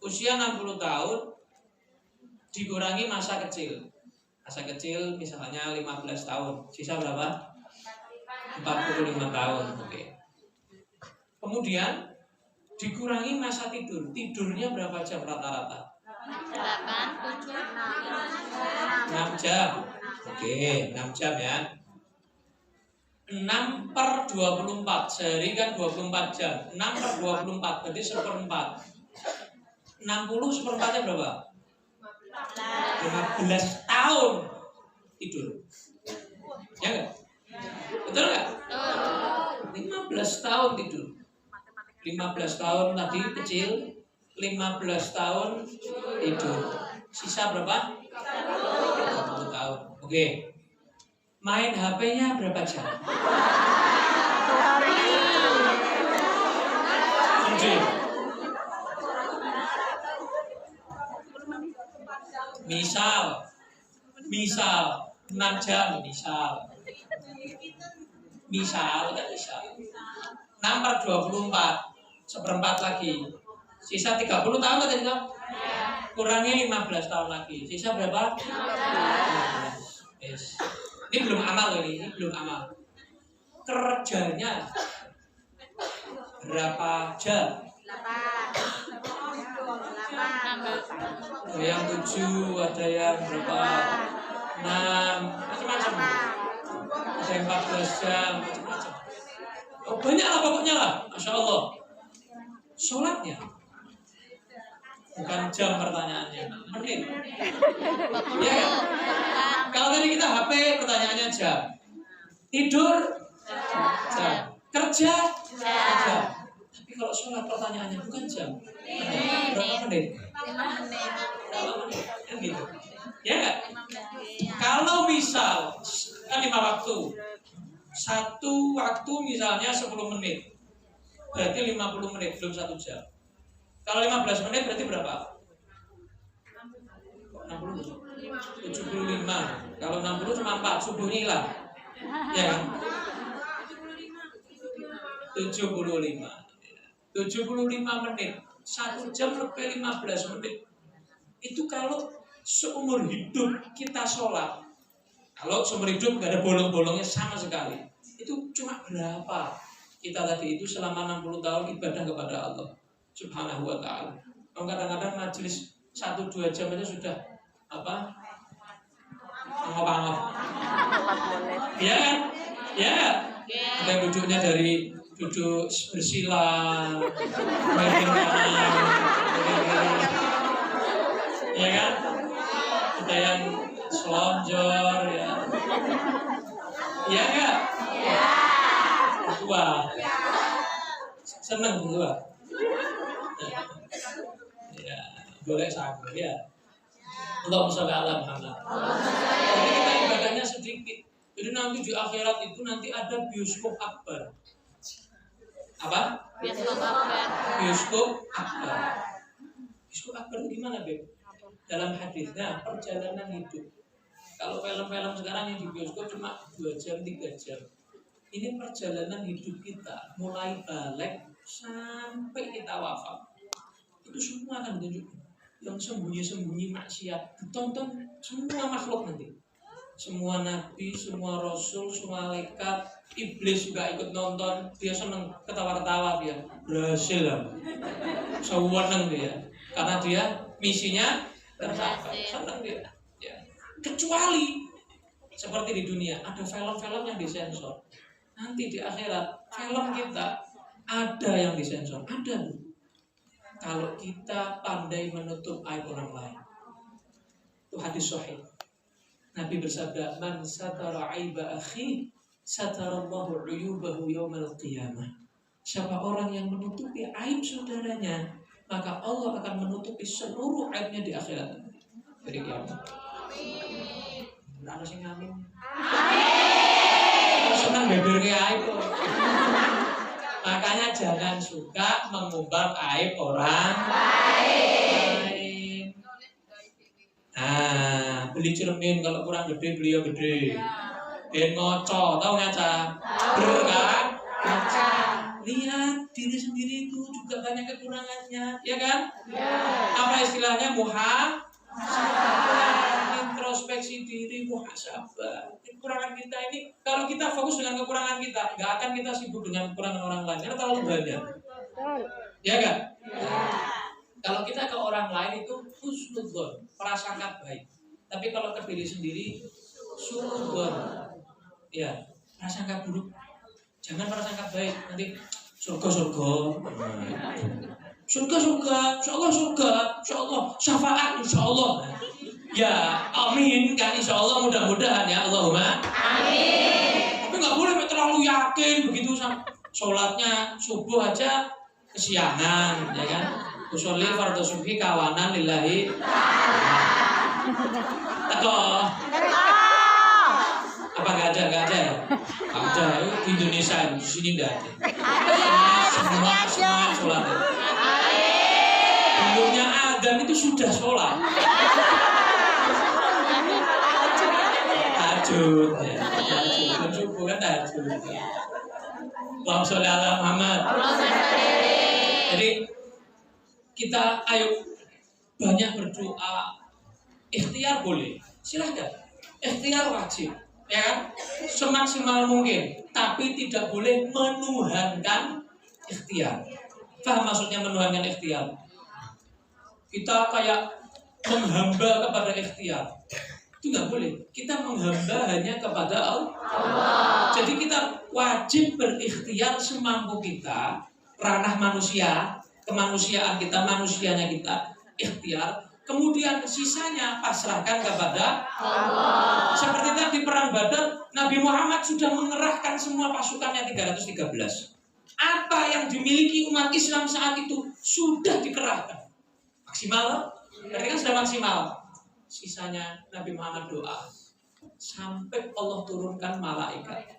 Usia 60 tahun dikurangi masa kecil. Masa kecil misalnya 15 tahun. Sisa berapa? 45 tahun. Oke. Kemudian dikurangi masa tidur. Tidurnya berapa jam rata-rata? 8, 7, 6 jam. Oke, 6 jam ya. 6/24. Sehari kan 24 jam. 6/24 berarti 1/4. 60 1/4-nya berapa? 15 tahun tidur. Ya enggak? Betul enggak? 15 tahun tidur. 15 tahun tadi kecil, 15 tahun tidur. Sisa berapa? 30 tahun. Oke. Main HP-nya berapa jam? Misal 6 jam, misal 6/24, seperempat lagi, sisa 30 tahun kan tadi kan? Kurangi 15 tahun lagi, sisa berapa? 15. Yes. Ini belum amal ini belum amal. Kerjanya berapa jam? 8. Ada yang 7, ada yang berapa? 6, macam-macam. Ada yang 14 jam, macam-macam. Oh, banyak lah pokoknya lah, Masya Allah. Sholatnya bukan jam pertanyaannya, menit. Ya kan? Kalau tadi kita HP pertanyaannya jam, tidur jam, kerja jam. Tapi kalau sholat pertanyaannya bukan jam, berapa menit? 5 menit. Kan gitu. Ya kan? Kalau misal kan 5 waktu, satu waktu misalnya 10 menit, berarti 50 menit, belum 1 jam. Kalau 15 menit berarti berapa? 60, 75. Kalau 60 cuma 4, subuhnya hilang. Ya kan? 75. 75 menit, 1 jam lebih 15 menit. Itu kalau seumur hidup kita sholat. Kalau seumur hidup gak ada bolong-bolongnya sama sekali. Itu cuma berapa? Kita tadi itu selama 60 tahun ibadah kepada Allah Subhanahu wa ta'ala. Kadang-kadang majelis 1-2 jam aja sudah apa? Angop-angop. Ya kan? Ya. Ada yang duduknya dari duduk bersila, bagian kanan, ya kan? Ada yang selonjor, ya. Iya enggak? Iya. Tua. Seneng tua. Ya, boleh sama ya. Allahumma sholli ala Muhammad. Jadi kita ibadahnya sedikit. Jadi nanti di akhirat itu nanti ada bioskop akbar. Apa? Bioskop akbar. Bioskop akbar. Bioskop akbar itu gimana, Beb? Dalam hadisnya perjalanan hidup. Kalau film-film sekarang yang di bioskop cuma 2 jam, 3 jam. Ini perjalanan hidup kita, mulai balik sampai kita wafat. Itu semua akan ditunjukkan. Yang sembunyi-sembunyi maksiat ditonton semua makhluk nanti. Semua nabi, semua rasul, semua malaikat, iblis juga ikut nonton. Dia seneng ketawa-ketawa, dia berhasil lah. Seneng dia, karena dia misinya tercapai. Seneng dia. Ya. Kecuali seperti di dunia ada film-film yang disensor. Nanti di akhirat film kita ada yang disensor, ada. Kalau kita pandai menutup aib orang lain, itu hadis sahih. Nabi bersabda, "Man satara aiba akhi, satarallahu uyubahu yaumal qiyamah." Siapa orang yang menutupi aib saudaranya, maka Allah akan menutupi seluruh aibnya di akhirat. Dari kiamat. Ana sing amin. Amin. Senang beber ke aib kok. Makanya jangan suka mengumbar aib orang lain. Nah, beli cermin kalau kurang gede beli yang gede. Ben ngoco, tahu ngaca? Bener kan? Ngaca. Lihat diri sendiri itu juga banyak kekurangannya, ya kan? Apa istilahnya introspeksi diri, muhasabah. Kekurangan kita ini, kalau kita fokus dengan kekurangan kita, nggak akan kita sibuk dengan kekurangan orang lain karena terlalu banyak. Ya kan? Kalau kita ke orang lain itu husnudzon, prasangka baik. Tapi kalau ke diri sendiri, suudzon, ya prasangka buruk. Jangan prasangka baik, nanti surga, insya Allah, syafaat, insya Allah. Ya, amin kan, insya Allah, mudah-mudahan ya, Allahumma amin. Tapi nggak boleh terlalu yakin begitu, sholatnya subuh aja kesiangan, ya kan? Usolli fardhu subhi kawanan lillahi. Atau apa nggak ada ya? Ada di Indonesia, di sini nggak ada. Semua sholat. Belumnya adzan itu sudah sholat. tahajud ya. Tahajud subuh kan tahajud. Allahumma sholli ala Muhammad. Jadi kita ayo banyak berdoa. Ikhtiar boleh, silahkan. Ikhtiar wajib, ya kan? Semaksimal mungkin, tapi tidak boleh menuhankan ikhtiar. Paham maksudnya menuhankan ikhtiar? Kita kayak menghamba kepada ikhtiar. Itu nggak boleh. Kita menghamba hanya kepada Allah. Jadi kita wajib berikhtiar semampu kita. Ranah manusia, kemanusiaan kita, manusianya kita ikhtiar. Kemudian sisanya pasrahkan kepada Allah. Seperti tadi perang Badar, Nabi Muhammad sudah mengerahkan semua pasukannya 313. Apa yang dimiliki umat Islam saat itu sudah dikerahkan. Maksimal, berarti kan sudah maksimal. Sisanya Nabi Muhammad doa sampai Allah turunkan malaikat.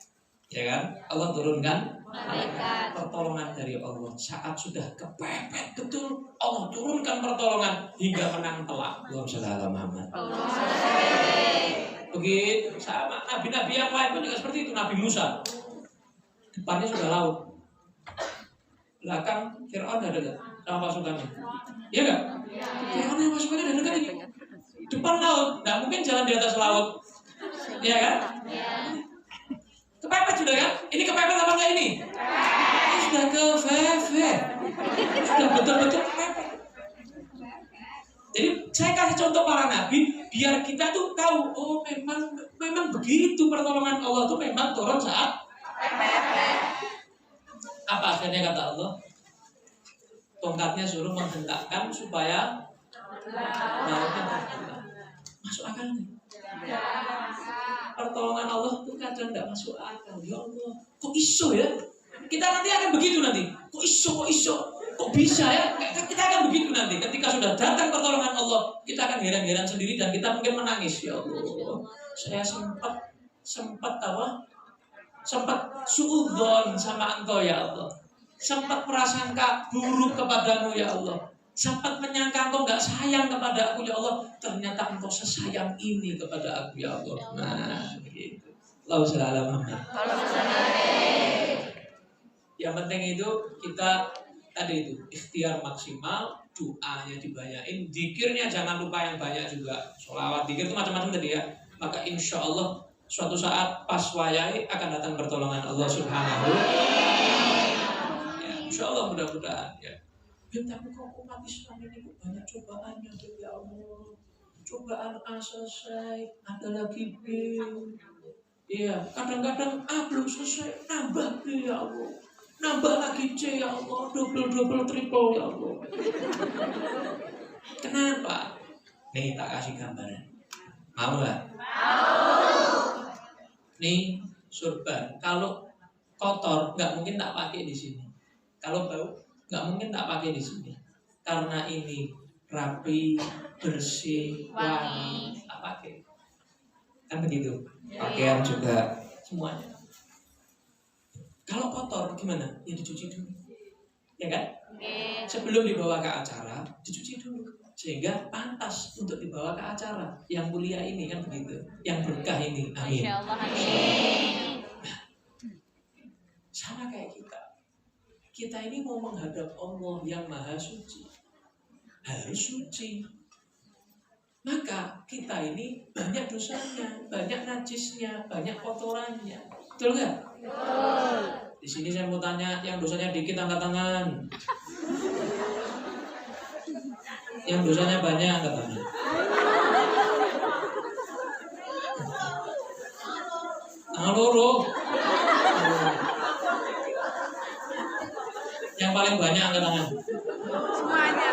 Ya kan? Allah turunkan malaikat. Pertolongan dari Allah. Saat sudah kepepet betul, Allah turunkan pertolongan hingga menang telak. Allahumma sholli ala Muhammad. Begitu sama nabi-nabi yang lain pun juga seperti itu. Nabi Musa depannya sudah laut, belakang Fir'aun ada dekat sama pasukannya. Iya nggak? Fir'aun yang pasukannya ada dekat ini. Depan laut, nggak mungkin jalan di atas laut. Iya kan? Kepepet sudah kan? Ini kepepet apa enggak ini? Ini sudah kepepet. Sudah betul-betul kepepet. Jadi saya kasih contoh para nabi biar kita tuh tahu, oh memang begitu pertolongan Allah tuh memang turun saat kepepet. Apa akhirnya kata Allah? Tongkatnya suruh menghentakkan supaya lautnya terbuka. Masuk akal nih? Pertolongan Allah tuh kadang tidak masuk akal. Ya Allah, kok iso ya? Kita nanti akan begitu nanti. Kok iso? Kok bisa ya? Kita akan begitu nanti. Ketika sudah datang pertolongan Allah, kita akan heran-heran sendiri dan kita mungkin menangis. Ya Allah, saya sempat suudzon sama Engkau ya Allah. Sempat prasangka buruk kepadamu ya Allah. Sempat menyangka Engkau nggak sayang kepada aku ya Allah. Ternyata Engkau sesayang ini kepada aku ya Allah. Nah, begitu. Allahumma sholli ala Muhammad. Yang penting itu kita tadi itu ikhtiar maksimal, doanya dibanyain, zikirnya jangan lupa yang banyak juga. Sholawat, zikir itu macam-macam tadi ya. Maka insya Allah suatu saat pas wayai akan datang pertolongan Allah Subhanahu. Ya, insya Allah mudah-mudahan ya. Tapi kok umat Islam ini banyak cobaannya ya Allah. Cobaan A selesai, ada lagi B. Iya, kadang-kadang A belum selesai, nambah B ya Allah. Nambah lagi C ya Allah, double, triple ya Allah. Kenapa? Nih tak kasih gambaran. Mau nggak? Mau. Nih surban, kalau kotor nggak mungkin tak pakai di sini. Kalau bau nggak mungkin tak pakai di sini. Karena ini rapi, bersih, wangi, tak pakai. Kan begitu. Pakaian juga semuanya. Kalau kotor gimana? Ya dicuci dulu. Ya kan? Sebelum dibawa ke acara, dicuci dulu. Sehingga pantas untuk dibawa ke acara. Yang mulia ini kan begitu. Yang berkah ini. Amin. Nah, sama kayak kita. Kita ini mau menghadap Allah yang maha suci. Harus suci. Maka kita ini banyak dosanya, banyak najisnya, banyak kotorannya. Betul nggak? Betul. Di sini saya mau tanya, yang dosanya dikit angkat tangan. Yang dosanya banyak angkat tangan. Tangan loro. Yang paling banyak angkat tangan. Semuanya.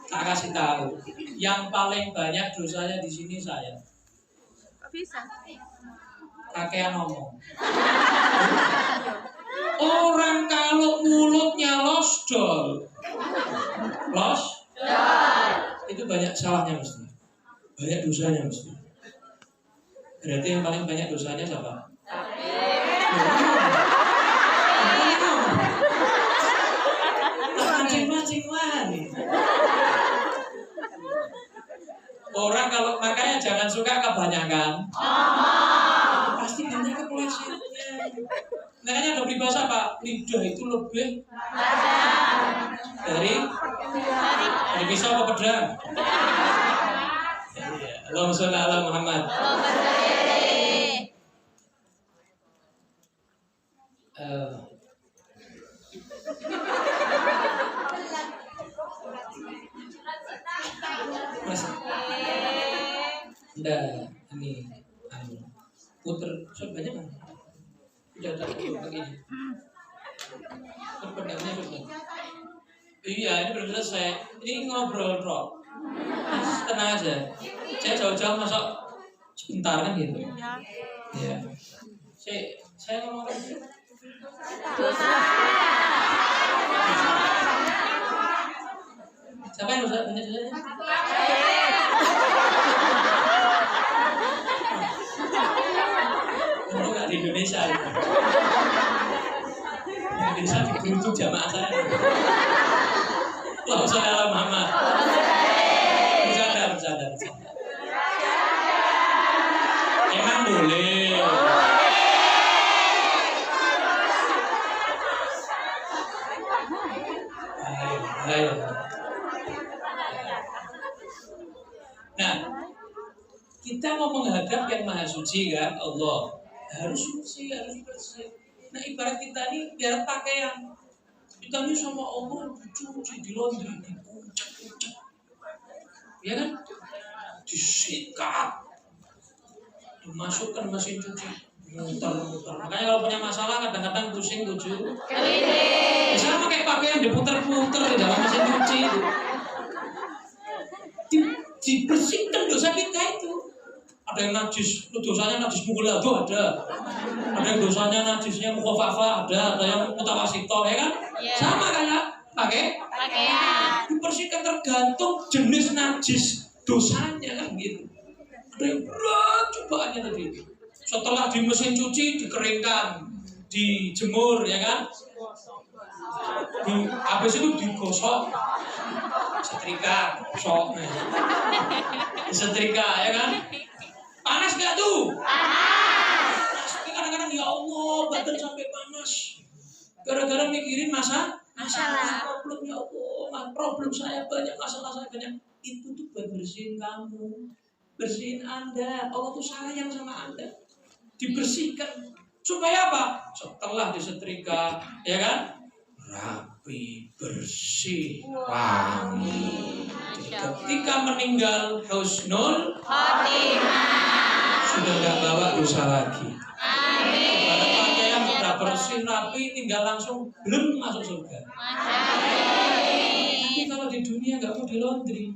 Tak kasih tahu. Yang paling banyak dosanya di sini saya. Kok bisa? Kakean ngomong. Orang kalau mulutnya losdol, itu banyak salahnya mesti, banyak dosanya mesti. Berarti yang paling banyak dosanya siapa? Mancing-mancing lagi. Orang kalau makanya jangan suka kebanyakan. Pasti banyak keplesetnya. Makanya ada peribahasa Pak, lidah itu lebih dari pisau apa pedang. Allahumma sholli ala Muhammad. Mas, enggak, ini puter banyak kan? Tidak ada begini. Pedangnya coba. Iya, ini belum selesai. Ini ngobrol bro. Mas, tenang aja. Saya jauh-jauh masuk sebentar kan gitu. Iya. Saya ngomong apa sih? Siapa yang dosa? Banyak dosanya? Untung nggak di Indonesia. Di Indonesia digerutuk jamaah saya. Allahumma sholli ala Muhammad. Bercanda. Emang boleh. Ayo. Nah, kita mau menghadap yang Maha Suci kan, Allah. Harus suci, harus bersih. Nah, ibarat kita ini biar pakaian. Kita ini sama Allah dicuci, di laundry, dikucek-kucek. Ya kan? Disikat. Dimasukkan mesin cuci. Muter-muter. Makanya kalau punya masalah kadang-kadang pusing tujuh. Sama kayak pakaian diputer-puter di dalam mesin cuci itu. Dibersihkan dosa kita itu. Ada yang najis, dosanya najis mughalladho ada. Ada yang dosanya najisnya mukhafafa ada yang mutawasito ya kan? Yeah. Sama kayak pakaian. Dibersihkan tergantung jenis najis dosanya kan gitu. Ada yang berat cobaannya tadi. Setelah di mesin cuci dikeringkan, dijemur ya kan? Habis itu digosok, setrika, setrika ya kan? Panas gak tuh? Panas. Tapi kadang-kadang ya Allah badan sampai panas. Gara-gara mikirin masalah. Problem ya Allah, problem saya banyak, masalah saya banyak. Itu tuh buat bersihin kamu, bersihin Anda. Allah tuh sayang sama Anda. Dibersihkan supaya apa? Setelah disetrika, ya kan? Rapi, bersih, wangi. Ketika meninggal husnul khotimah. Sudah gak bawa dosa lagi. Amin. Pada pakaian sudah bersih, rapi, tinggal langsung belum masuk surga. Amin. Tapi kalau di dunia gak mau di laundry,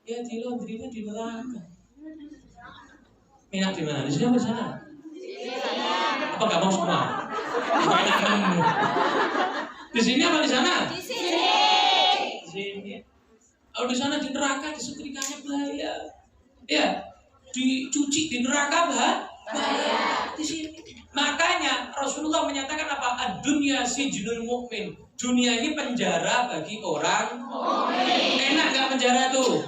ya di laundrynya di neraka. Minat di mana? Di sini apa di sana? Apa gak mau semua? Di sini apa di sana? Di sini. Di sini. Kalau di sana di neraka disetrikanya bahaya. Ya, dicuci di neraka bahaya. Di sini. Makanya Rasulullah menyatakan apa? Ad-dunya sijnul mukmin. Dunia ini penjara bagi orang mukmin. Enak gak penjara tuh?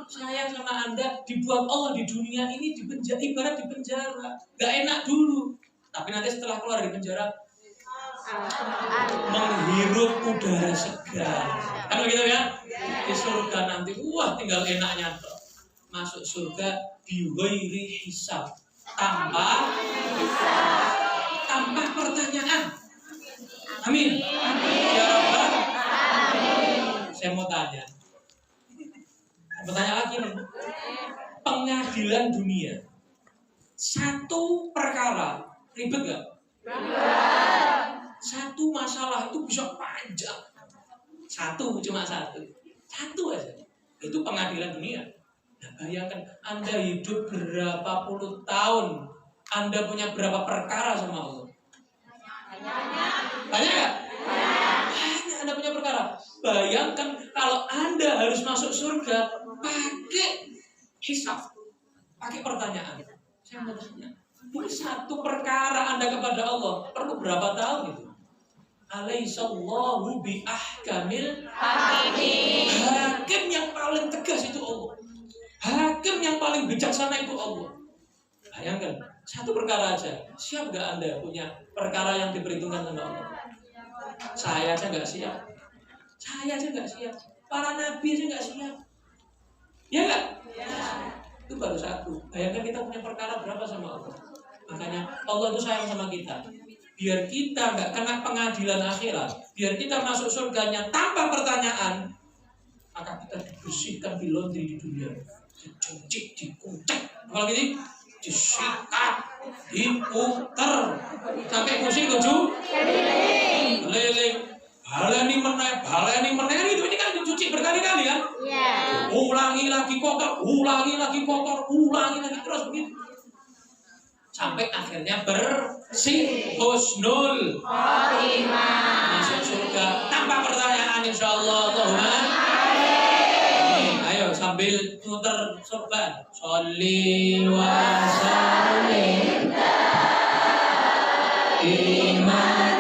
Saya sama Anda dibuat Allah di dunia ini di penjara, ibarat di penjara. Gak enak dulu. Tapi nanti setelah keluar dari penjara menghirup udara segar. Kan begitu ya? Di surga nanti, wah tinggal enaknya tuh. Masuk surga biwairi hisab, tanpa pertanyaan. Amin. Ya Rabbal. Saya mau tanya. Bertanya lagi nih. Pengadilan dunia. Satu perkara ribet gak? Satu masalah itu bisa panjang. Cuma satu aja. Itu pengadilan dunia. Nah, bayangkan Anda hidup berapa puluh tahun, Anda punya berapa perkara sama Allah? Banyak gak? Banyak Anda punya perkara. Bayangkan kalau Anda harus masuk surga pakai hisab, pakai pertanyaan. Saya mau tanya, ini satu perkara Anda kepada Allah perlu berapa tahun itu? Alaihissallahu bi ahkamil hakimin. Hakim yang paling tegas itu Allah. Hakim yang paling bijaksana itu Allah. Bayangkan, satu perkara aja. Siap gak Anda punya perkara yang diperhitungkan sama Allah? Saya aja gak siap. Saya aja gak siap. Para nabi aja gak siap. Ya gak? Itu baru satu. Bayangkan kita punya perkara berapa sama Allah. Makanya Allah itu sayang sama kita. Biar kita gak kena pengadilan akhirat, biar kita masuk surganya tanpa pertanyaan, maka kita dibersihkan di laundry di dunia, dicuci, dikucek, apalagi ini disikat, diputer, sampai pusing tujuh, keliling, baleni meneh, itu ini kan dicuci berkali-kali kan? Ulangi lagi kotor, ulangi lagi terus begitu. Sampai akhirnya bersih, husnul khotimah, masuk surga tanpa pertanyaan insyaallah. Allahumma amin. Ayo sambil muter sorban, sholli wa sallim iman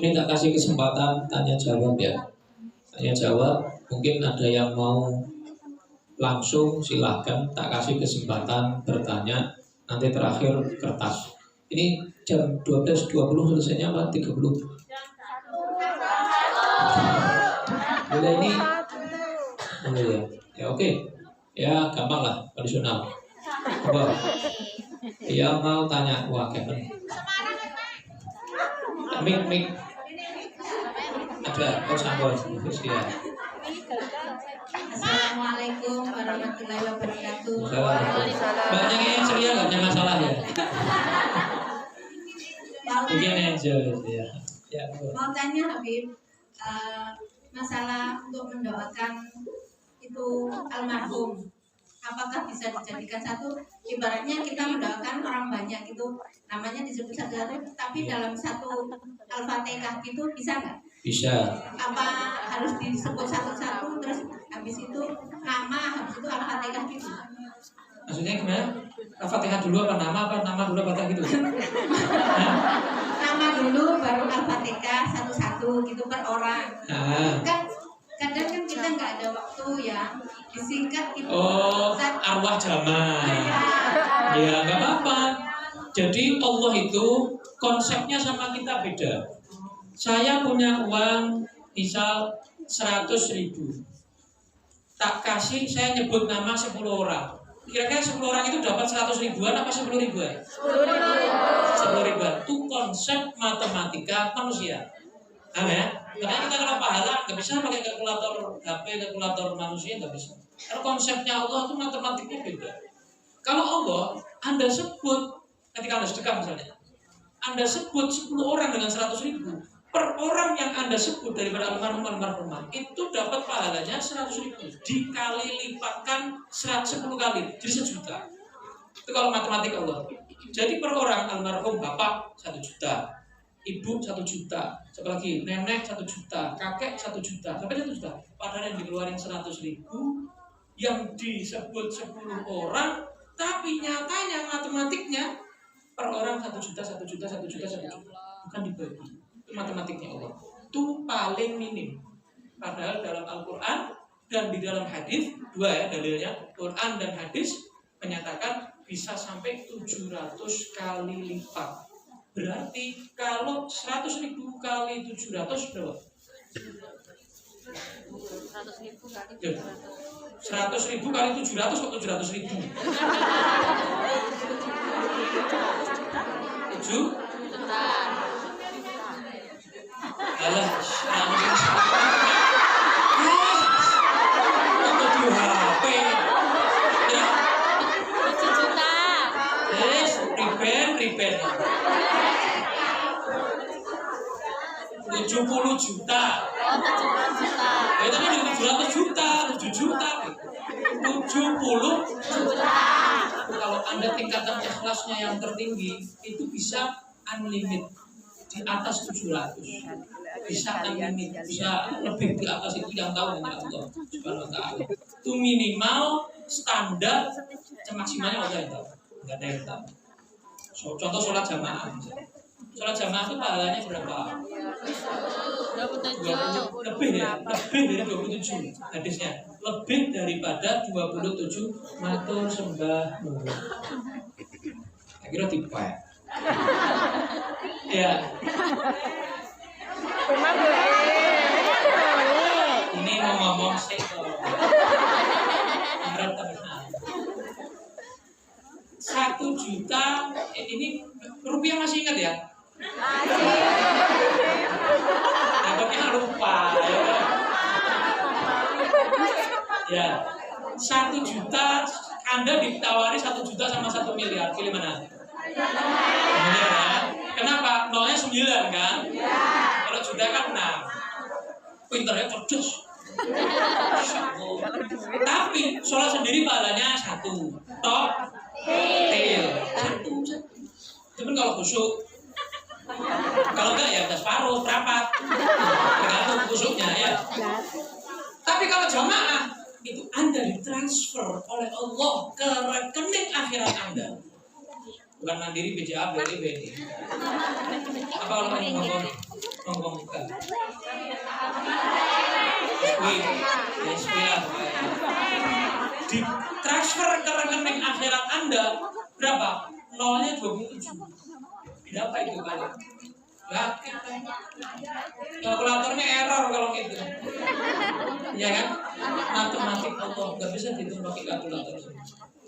Ini tak kasih kesempatan tanya jawab ya. Tanya jawab, mungkin ada yang mau langsung silahkan, tak kasih kesempatan bertanya. Nanti terakhir kertas. Ini jam 12.20 selesainya apa 30? Boleh ini? Boleh ya. Ya oke. Ya gampang lah, tradisional. Coba. Yang mau tanya, wah Kevin. Mik. Ada, kau sambal. Ya. Assalamualaikum warahmatullahi wabarakatuh. Banyak yang ceria nggak punya masalah ya? Begini aja ya. Ya. Mau tanya Habib, masalah untuk mendoakan itu almarhum, apakah bisa dijadikan satu? Ibaratnya kita mendoakan orang banyak itu namanya disebut satu-satu, tapi dalam satu al-fatihah itu bisa nggak? Bisa. Apa harus disebut satu-satu terus habis itu nama, habis itu al-fatihah gitu? Maksudnya gimana? Al-Fatihah dulu apa nama dulu apa gitu? Nama dulu baru al-fatihah satu-satu gitu per orang. Kan kadang kan kita nggak ada waktu ya, disingkat gitu. Oh, arwah zaman. Ya nggak apa-apa. Jadi Allah itu konsepnya sama kita beda. Saya punya uang misal 100.000. Tak kasih, saya nyebut nama 10 orang. Kira-kira 10 orang itu dapat 100 ribuan apa 10 ribuan? 10 ribuan. Itu konsep matematika manusia. Nah, ya? Makanya kita kalau pahala nggak bisa pakai kalkulator HP, kalkulator manusia nggak bisa. Karena konsepnya Allah itu matematiknya beda. Kalau Allah, Anda sebut ketika Anda sedekah misalnya, Anda sebut 10 orang dengan 100.000, per orang yang Anda sebut daripada almarhumah itu dapat pahalanya 100.000 dikali lipatkan 10 kali jadi 1 juta. Itu kalau matematik Allah. Jadi per orang almarhum bapak 1 juta, ibu 1 juta, siapa lagi, nenek 1 juta, kakek 1 juta, sampai 1 juta. Padahal yang dikeluarin 100.000 yang disebut 10 orang, tapi nyatanya matematiknya per orang 1 juta, 1 juta, 1 juta, 1 juta, bukan dibagi. Itu matematiknya Allah. Itu paling minim. Padahal dalam Al-Quran dan di dalam hadis, dua ya dalilnya, Quran dan hadis menyatakan bisa sampai 700 kali lipat. Berarti kalau 100.000 kali 700 berapa? 100.000 kali 700 kok 700.000? 7 alah, untuk di HP ya 7 juta. yes, repair 70 juta. Oh, 70 juta. Ya tapi 700 juta, 7 juta 70 juta. Anda tingkatan ikhlasnya yang tertinggi itu bisa unlimited di atas 700. Bisa unlimited, bisa lebih di atas itu yang tahu hanya Allah Subhanahu wa taala. Itu minimal standar maksimalnya Allah yang tahu. Enggak ada yang tahu. Contoh sholat jamaah. Sholat jamaah itu pahalanya berapa? 27. Lebih dari 27 hadisnya. Lebih daripada 27 matur sembah nuwun. Kira tipe. Ya. Ini mau ngomong sih. Harap tenang. 1 juta ini rupiah masih ingat ya? Takutnya lupa ya. 1 juta Anda ditawari 1 juta sama 1 miliar, pilih mana? Miliar ya. Kenapa? Nolnya 9 kan? Kalau juta kan 6. Pinternya cerdas. Tapi sholat sendiri pahalanya 1. Top tail 1. Cuman kalau khusyuk, kalau enggak ya udah separuh, berapat, tergantung khusyuknya ya. Tapi kalau jamaah itu Anda ditransfer oleh Allah ke rekening akhirat Anda, bukan mandiri BCA, BLI. Apa kalau ngomong bukan? Ditransfer ke rekening akhirat Anda berapa? Nolnya 27. Berapa itu kali? Kalkulatornya error kalau gitu. Ya kan? Matematik Allah nggak bisa dihitung pakai kalkulator.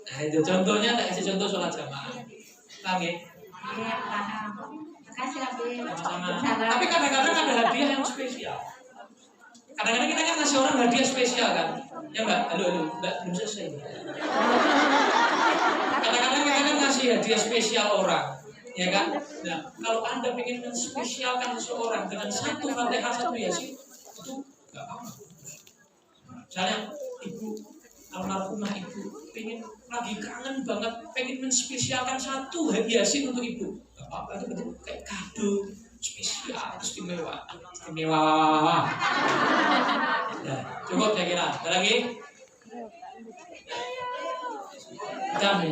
Nah itu contohnya, tak kasih contoh sholat jamaah. Paham ya? Iya, paham. Makasih Abi. Sama-sama. Tapi kadang-kadang ada hadiah yang spesial. Kadang-kadang kita kan ngasih orang hadiah spesial kan? Ya enggak? Halo, enggak, belum selesai. Kadang-kadang kita kan ngasih hadiah spesial orang, ya kan? Nah, kalau Anda ingin menspesialkan seseorang dengan 1 Fatihah 1 Yasin, itu enggak apa-apa. Misalnya ibu, almarhumah ibu, lagi kangen banget, pengen menspesialkan 1 Yasin untuk ibu, enggak apa-apa, itu betul kayak kado spesial, istimewa. Ya, cukup saya kira. Ada lagi? Kami.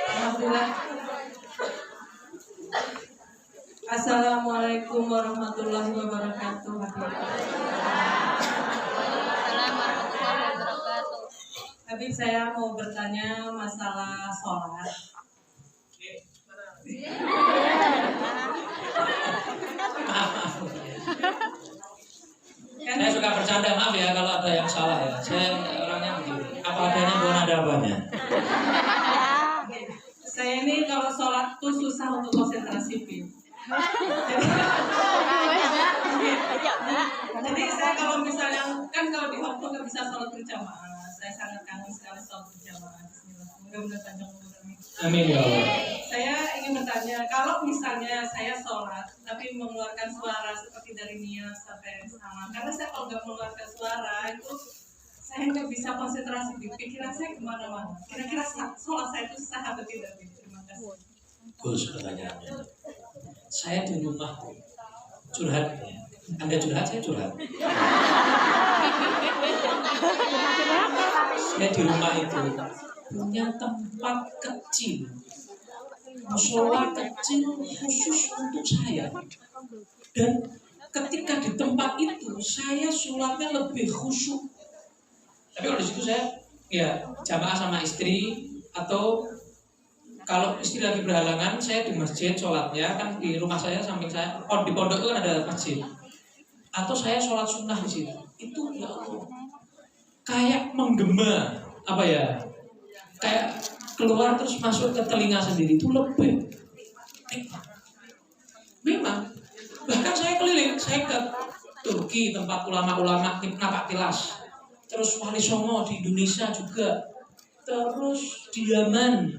Alhamdulillah. Assalamualaikum warahmatullahi wabarakatuh. Habib, saya mau bertanya masalah sholat. Saya suka bercanda, maaf ya kalau ada yang salah ya. Saya orangnya begini. Apa adanya bukan ada apanya. Saya ini kalau sholat tuh susah untuk konsentrasi, Bib. Jadi saya kalau misalnya kan kalau di waktu nggak bisa sholat berjamaah, saya sangat kangen sekali sholat berjamaah. Bismillah. Mudah-mudahan panjang umur. Amin ya Allah. Saya ingin bertanya, kalau misalnya saya sholat tapi mengeluarkan suara seperti dari niat sampai sama, karena saya kalau nggak mengeluarkan suara itu saya nggak bisa konsentrasi, pikiran saya kemana-mana. Kira-kira sholat saya itu sah atau tidak? Terima kasih. Bagus pertanyaannya. Saya di rumah curhat. Anda curhat, saya curhat. Saya di rumah itu punya tempat kecil, musola kecil khusus untuk saya. Dan ketika di tempat itu saya sholatnya lebih khusyuk. Tapi kalau di situ saya ya jamaah sama istri, atau kalau istri lagi berhalangan saya di masjid sholatnya, kan di rumah saya samping saya di pondok itu kan ada masjid, atau saya sholat sunnah di situ. Itu ya Allah, kayak menggema, apa ya, kayak keluar terus masuk ke telinga sendiri, itu lebih memang. Bahkan saya keliling, saya ke Turki tempat ulama-ulama napak tilas, terus Wali Songo di Indonesia juga, terus di Yaman,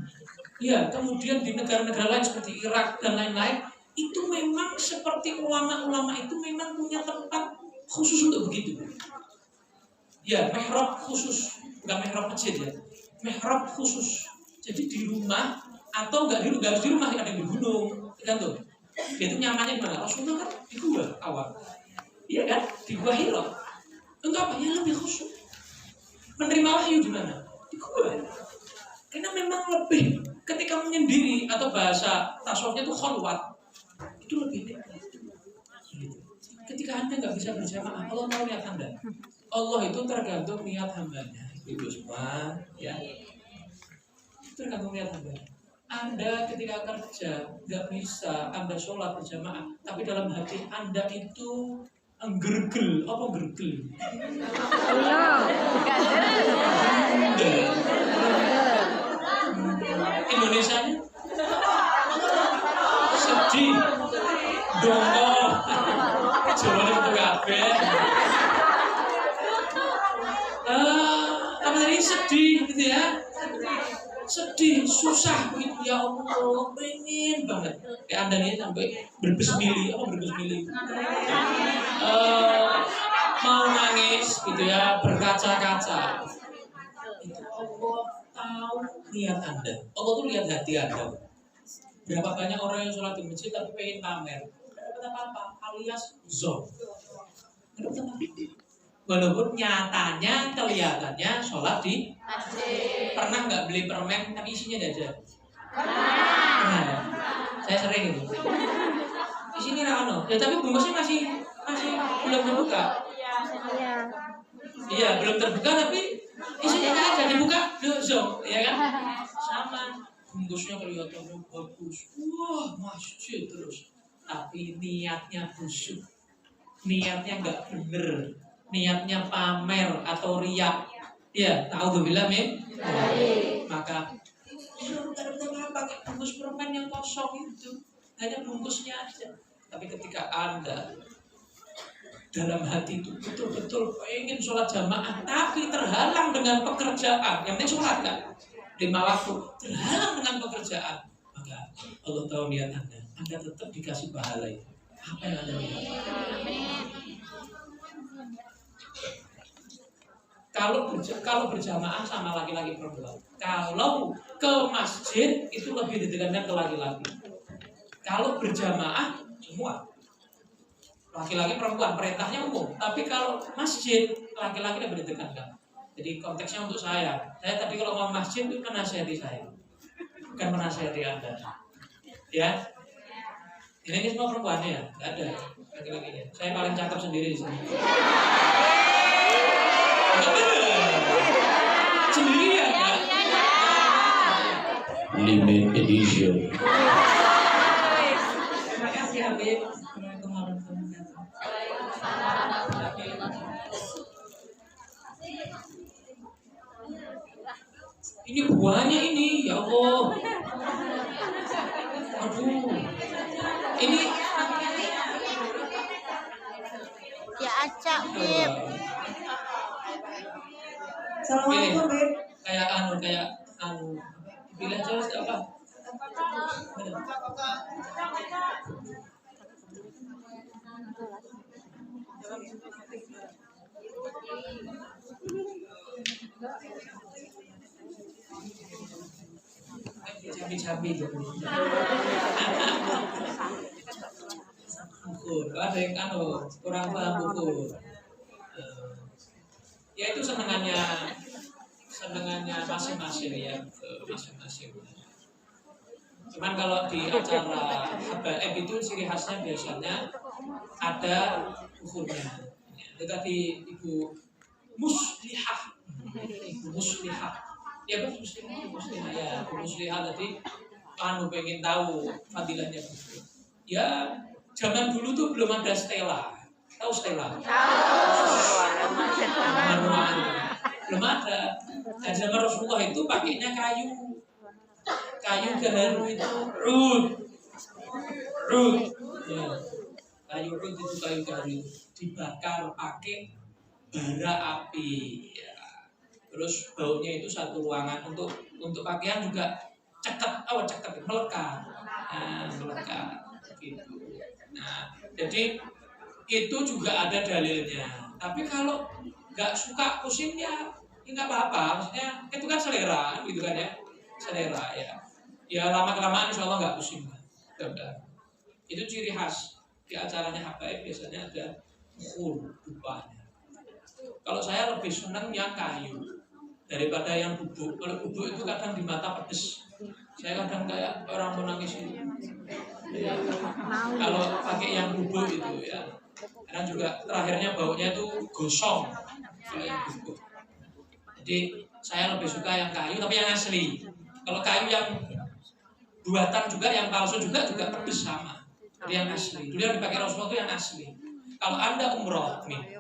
ya, kemudian di negara-negara lain seperti Irak dan lain-lain. Itu memang seperti ulama-ulama itu memang punya tempat khusus untuk begitu. Ya, mihrab khusus. bukan mihrab masjid ya, mihrab khusus. Jadi di rumah atau nggak harus di rumah, ada di gunung, tergantung. Dia itu nyamannya di mana? Rasulullah kan di gua awal, iya kan, di gua Hira. Untuk apa? Ya lebih khusyuk. Menerima wahyu di mana? Di gua. Karena memang lebih ketika menyendiri atau bahasa tasawufnya itu khalwat, itu lebih nikmat. Ketika Anda nggak bisa berjamaah, Allah tahu niat Anda. Allah itu tergantung niat hambanya. Ibu semua, ya. Tergantung niat Anda. Anda ketika kerja nggak bisa Anda sholat berjamaah, tapi dalam hati Anda itu gergel, apa gergel? Indonesianya sedih, dongko, Jawa itu kabeh. Apa tadi sedih gitu ya? Sedih, susah gitu ya Allah, pengen banget. Kayak Anda nih sampai berbesmili, mau nangis gitu ya, berkaca-kaca. Itu Allah tahu niat Anda. Allah tuh lihat hati Anda. Berapa banyak orang yang sholat di masjid tapi pengen pamer, tidak dapat apa-apa, alias zon. Tidak dapat apa-apa. Walaupun nyatanya, kelihatannya sholat di masjid. Pernah nggak beli permen tapi isinya jajan? Pernah. Saya sering itu. Isinya rano, ya tapi bungkusnya masih belum terbuka. Iya, belum terbuka tapi isinya nggak ada, dibuka, zon, ya kan? Sama. Bungkusnya kelihatannya bagus, wah masjid terus, tapi niatnya busuk, niatnya nggak bener, niatnya pamer atau riak, ya tahu tuh bilang ya, maka pakai bungkus permen yang kosong itu, hanya bungkusnya aja. Tapi ketika Anda dalam hati itu betul-betul pengen sholat jamaah, tapi terhalang dengan pekerjaan, yang penting sholat kan? 5 waktu terhalang dengan pekerjaan, maka Allah tahu niat Anda tetap dikasih pahala itu. Apa yang Anda lihat? Kalau berjamaah sama laki-laki perempuan, kalau ke masjid itu lebih ditekankan ke laki-laki. Kalau berjamaah semua laki-laki perempuan, perintahnya umum. Tapi kalau masjid laki-laki lebih ditekankan. Jadi konteksnya untuk saya tadi kalau mau masjid itu menasihati saya, bukan menasihati Anda. Ya, ini semua perempuan ya, nggak ada laki-lakinya. Saya paling cakep sendiri di sini. Sendirian ya. Limited edition. Terima kasih Habib. Ini buahnya ini, ya Allah. Aduh. Ini Ya acak, Bib. Assalamualaikum, Beb. kayak pilih aja apa? Cabai-cabai gitu. Bukur, ada yang kurang paham bukur. Ya itu senengannya masing-masing ya, masing-masing. Cuman kalau di acara habaib itu ciri khasnya biasanya ada bukurnya. Itu tadi Ibu Muslihah. Ya Ibu Muslihah ya, Ibu Muslihah tadi pengen tahu fadilahnya bukur. Ya zaman dulu tuh belum ada Stella. Tahu Stella? Belum ada. Dan zaman Rasulullah itu pakainya kayu gaharu itu rud. Ya. Kayu rud itu kayu gaharu dibakar pakai bara api. Ya. Terus baunya itu satu ruangan untuk pakaian juga cekep melekat. Melekat gitu. Nah, jadi itu juga ada dalilnya. Tapi kalau nggak suka pusing ya nggak apa-apa, maksudnya itu kan selera, gitu kan ya, selera ya. Ya lama kelamaan insya Allah nggak pusing lah. Itu ciri khas di acaranya habaib, biasanya ada bukhur dupanya. Kalau saya lebih senang yang kayu daripada yang bubuk. Kalau bubuk itu kadang di mata pedes. Saya kadang kayak orang mau nangis itu. Ya. Kalau pakai yang bubuk itu ya, karena juga terakhirnya baunya itu gosong. Kalau yang bubuk. Jadi saya lebih suka yang kayu tapi yang asli. Kalau kayu yang buatan juga, yang palsu juga pedes sama. Jadi yang asli. Dulu yang dipakai Rasulullah itu yang asli. Kalau Anda umroh nih,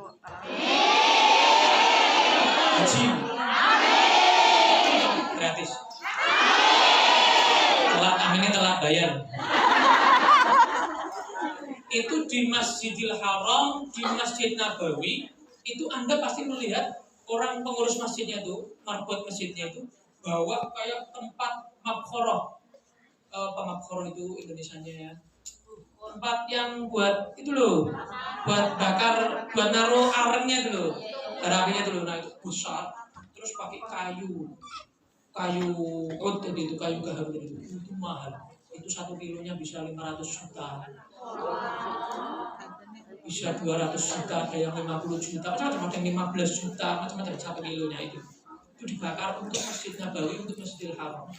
haji, gratis. Telat, aminnya telat bayar. Itu di Masjidil Haram, di Masjid Nabawi, itu Anda pasti melihat orang pengurus masjidnya itu, marbot masjidnya itu, bawa kayak tempat mabkhoroh. Pemabkhoroh itu Indonesianya ya. Tempat yang buat itu loh, buat bakar, buat naruh arennya itu loh, apinya itu loh. Nah itu besar, terus pakai kayu tadi itu kayu gaharu itu mahal. Itu 1 kilonya bisa 500 juta, bisa 200 juta, ada yang 50 juta, macam-macam, ada yang 15 juta, macam-macam 1 kilonya itu dibakar untuk Masjid Nabawi, untuk Masjidil Haram,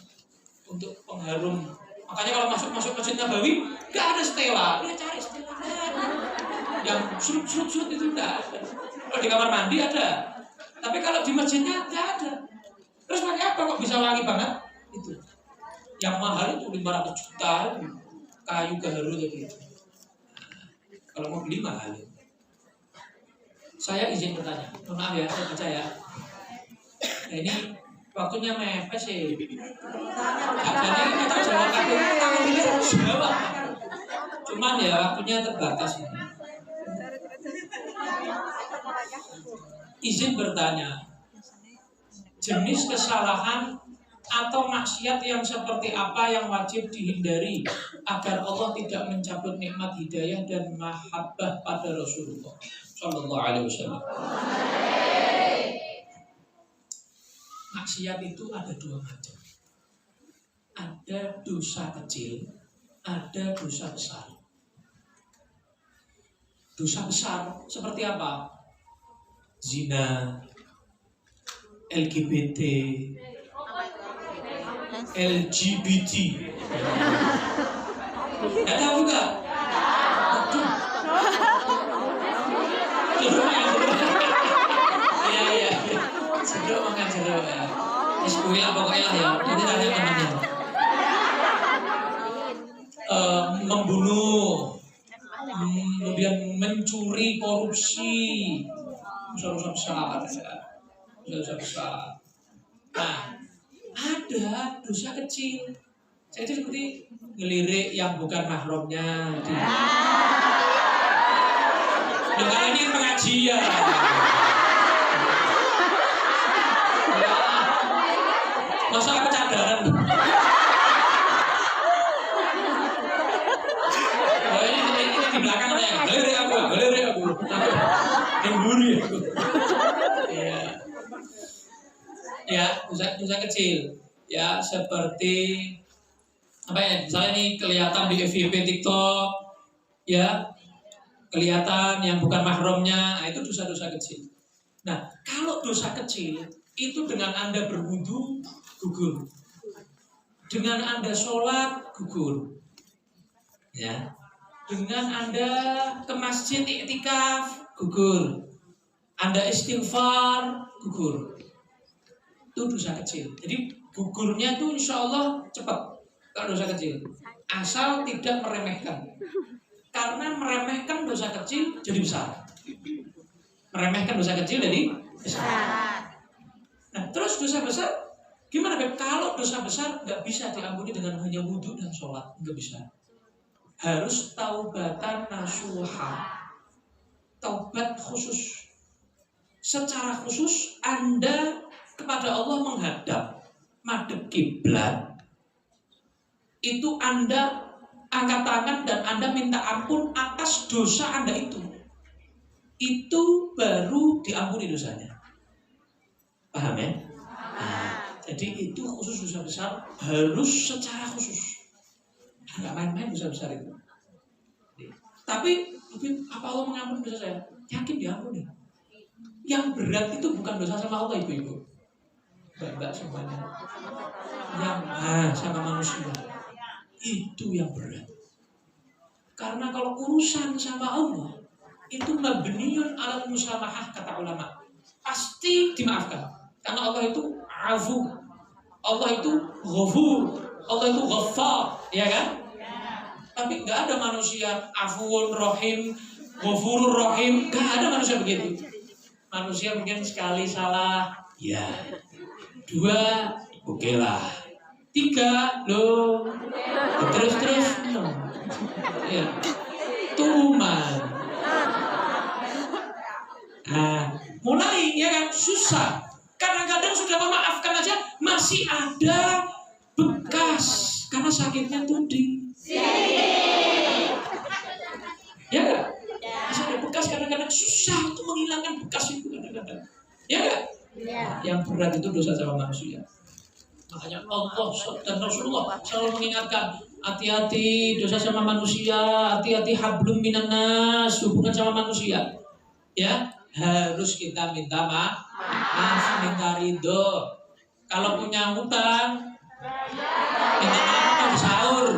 untuk pengharum. Makanya kalau masuk Masjid Nabawi nggak ada stela, dia cari stela yang surut itu nggak ada. Kalau di kamar mandi ada, tapi kalau di masjidnya nggak ada. Terus pakai apa kok bisa wangi banget? Itu yang mahal itu 500 juta itu, kayu gaharu tadi. Kalau mau beli mahal. Saya izin bertanya, maaf ya, saya baca ya. Nah, ini waktunya mepet sih. Jadi kita jawab. Cuman ya waktunya terbatas ini. Izin bertanya, jenis kesalahan atau maksiat yang seperti apa yang wajib dihindari agar Allah tidak mencabut nikmat hidayah dan mahabbah pada Rasulullah Sallallahu Alaihi Wasallam. Maksiat itu ada 2 macam. Ada dosa kecil, ada dosa besar. Dosa besar seperti apa? Zina, LGBT, LGBT. Nggak tahu juga? Iya. Jeruk makan jeruk ya. Iskuil pokoknya lah ya. Nanti tanya temannya. Membunuh, kemudian mencuri, korupsi, dosa-dosa besar ya. Dosa besar. Nah, ada dosa kecil. Saya itu seperti ngelirik yang bukan mahramnya. Nah, ini pengajian. Masalah kecadaran. Oh, ini di belakang ada yang ngelirik aku. Yang buri aku. Ya, dosa kecil. Ya, seperti apa ya? Misalnya ini kelihatan di FYP TikTok, ya, kelihatan yang bukan mahramnya, nah itu dosa-dosa kecil. Nah, kalau dosa kecil itu dengan Anda berwudu gugur, dengan Anda sholat gugur, ya, dengan Anda ke masjid iktikaf gugur, Anda istighfar gugur. Itu dosa kecil. Jadi gugurnya itu insya Allah cepat kalau dosa kecil. Asal tidak meremehkan. Karena meremehkan dosa kecil jadi besar. Meremehkan dosa kecil jadi besar. Nah terus dosa besar gimana Beb? Kalau dosa besar nggak bisa diampuni dengan hanya wudhu dan sholat. Nggak bisa. Harus taubatan nasuha. Taubat khusus. Secara khusus Anda kepada Allah menghadap madhep kiblat, itu Anda angkat tangan dan Anda minta ampun atas dosa Anda itu baru diampuni dosanya. Paham ya? Jadi itu khusus dosa besar harus secara khusus. Nggak main-main dosa besar itu. Tapi apa Allah mengampuni dosa saya? Yakin diampuni. Yang berat itu bukan dosa sama Allah ibu-ibu, mbak semuanya. Yang sama manusia itu yang berat. Karena kalau urusan sama Allah itu mabniun alal musamahah kata ulama, pasti dimaafkan. Karena Allah itu afu, Allah itu ghafur, Allah itu ghaffar, ya kan? Tapi nggak ada manusia afuun rohim, ghafurur rohim, nggak ada manusia begitu. Manusia mungkin sekali salah, ya. 2, oke lah. 3, loh. Terus, no. Ya. Tuman. Mulai ya kan susah. Kadang-kadang sudah memaafkan aja masih ada bekas karena sakitnya tuding. Ya kan? Masih ada bekas kadang-kadang susah untuk menghilangkan bekas itu kadang-kadang. Ya kan? Yang berat itu dosa sama manusia. Makanya Allah dan Rasulullah selalu mengingatkan, hati-hati dosa sama manusia, hati-hati hablum minan nas, hubungan sama manusia. Ya, harus kita minta maaf, minta ridho. Kalau punya hutang, minta maaf di sahur.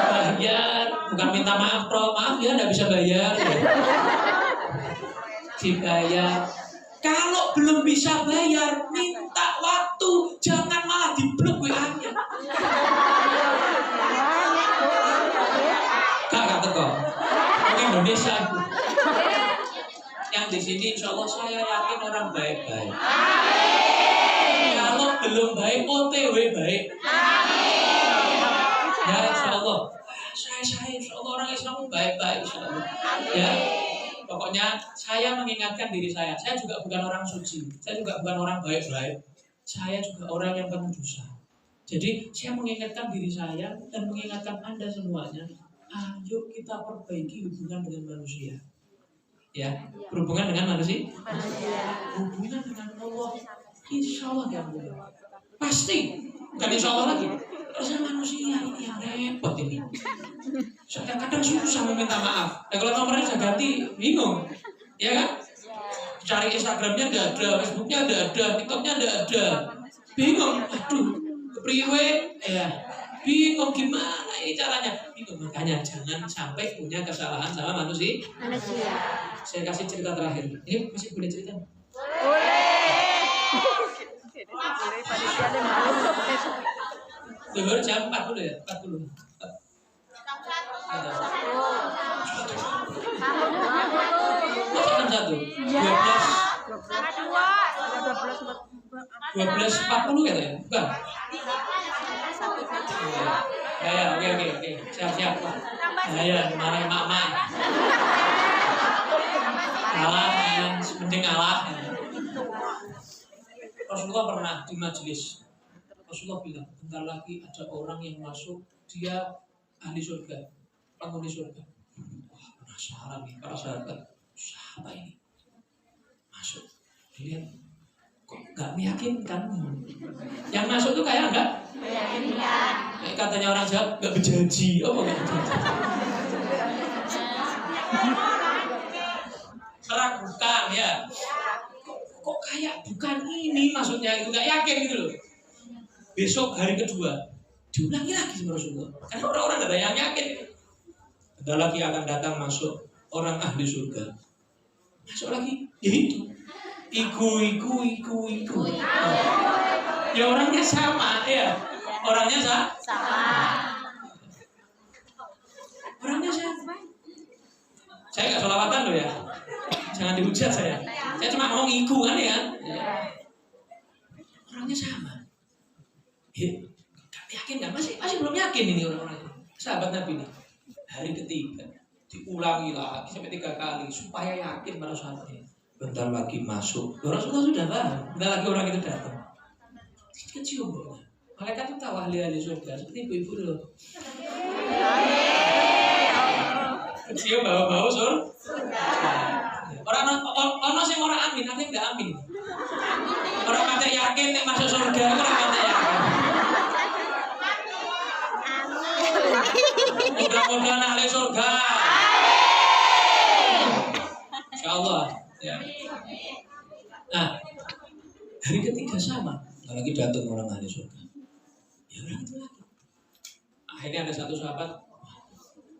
Bayar, bukan minta maaf, maaf ya enggak bisa bayar. Dibayar. Kalau belum bisa bayar, minta waktu, jangan malah diblok WA-nya. Kak teko. Indonesia. Yang di sini insya Allah saya yakin orang baik-baik. Kalau belum baik, OTW baik. Ya insya Allah. Saya insya Allah orang Islam baik-baik insya Allah. Ya. Pokoknya saya mengingatkan diri saya juga bukan orang suci, saya juga bukan orang baik-baik, saya juga orang yang penuh dosa. Jadi saya mengingatkan diri saya dan mengingatkan Anda semuanya, ayo kita perbaiki hubungan dengan manusia. Ya, berhubungan dengan manusia. Hubungan dengan Allah, insya Allah ya Allah. Pasti, bukan insya Allah lagi. Rasanya manusia ini yang repot ini. Kadang-kadang susah meminta maaf. Dan kalau nomornya sudah ganti, bingung. Ya kan? Cari Instagramnya nggak ada, Facebooknya nggak ada, TikToknya nggak ada. Bingung. Aduh, kepriwe. Ya, bingung gimana ini caranya. Bingung. Makanya jangan sampai punya kesalahan sama manusia. Saya kasih cerita terakhir. Ini masih boleh cerita? Boleh. Jam 40 ya? 40. Jam 1. 12.40 ya? Bukan? Ya, oke. Siap. Ya, marah mak-mak. Kalah, penting kalah. Rasulullah pernah di majelis. Rasulullah bilang, bentar lagi ada orang yang masuk, dia ahli surga, penghuni surga. Wah, penasaran nih para sahabat, siapa ini? Masuk, dilihat, kok nggak meyakinkan? Yang masuk tuh kayak enggak? Meyakinkan. Katanya orang Jawa, nggak berjanji. Oh, nggak berjanji. Meragukan ya. Kok kayak bukan ini maksudnya, itu nggak yakin gitu loh. Besok hari kedua diulangi lagi sama Rasulullah. Karena orang-orang gak ada yang yakin. Ada lagi akan datang masuk orang ahli surga. Masuk lagi, ya itu. Iku. Ya orangnya sama ya. Orangnya sama. Orangnya sama. Saya gak sholawatan loh ya. Jangan dihujat saya. Saya cuma ngomong iku kan ya. Orangnya sama. Yakin kan? Masih belum yakin ini orang-orang itu. Sahabat Nabi ini hari ketiga diulangi lagi sampai 3 kali supaya yakin para sahabatnya. Bentar lagi masuk. Rasulullah sudah paham. Bentar lagi orang itu datang. Kecium baunya. Malaikat itu tahu ahli-ahli surga seperti ibu-ibu dulu. Kecium bau-bau surga. Orang sing ora amin, ada yang enggak amin. Orang kata yakin nek masuk surga, orang kata yakin. Mudah-mudahan ahli surga. Insyaallah. Ya. Nah, hari ketiga sama, lagi datang orang ahli surga. Ya orang itu lagi. Akhirnya ada satu sahabat,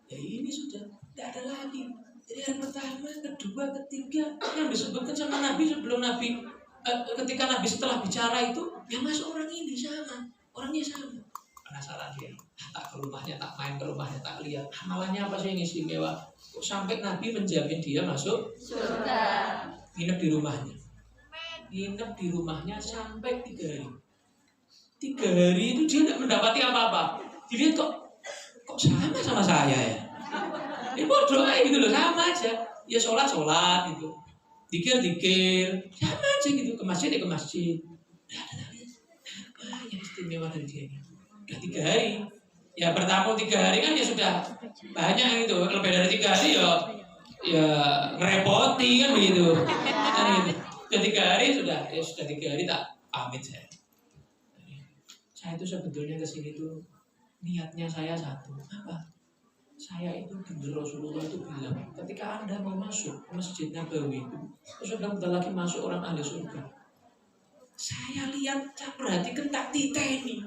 ya ini sudah tidak ada lagi. Jadi yang pertama, kedua, ketiga yang disebutkan sama Nabi sebelum Nabi, ketika Nabi setelah bicara itu, yang masuk orang ini sama, orangnya sama. Penasaran dia, tak ke rumahnya, tak main ke rumahnya, tak lihat amalannya apa sih yang istimewa. Kok sampai Nabi menjamin dia masuk surga. Nginep di rumahnya sampai 3 hari. 3 hari itu dia tidak mendapati apa-apa. Jadi kok sama saya ya. Ini bodoh gitu loh, sama aja. Ya sholat gitu, dikir sama aja gitu, ke masjid. Nah, apa yang istimewa dari dia ini? Udah 3 hari. Ya bertamu 3 hari kan ya sudah banyak gitu. Lebih dari 3 hari ya ngerepoti kan begitu. Kan gitu. Sudah 3 hari sudah 3 hari tak pamit saya. Saya itu sebetulnya kesini tuh niatnya saya satu. Apa? Saya itu dengar Rasulullah itu bilang, ketika Anda mau masuk ke Masjid Nabawi itu, terus sudah bentar lagi masuk orang ahli surga. Saya lihat, saya perhatikan tak titeni.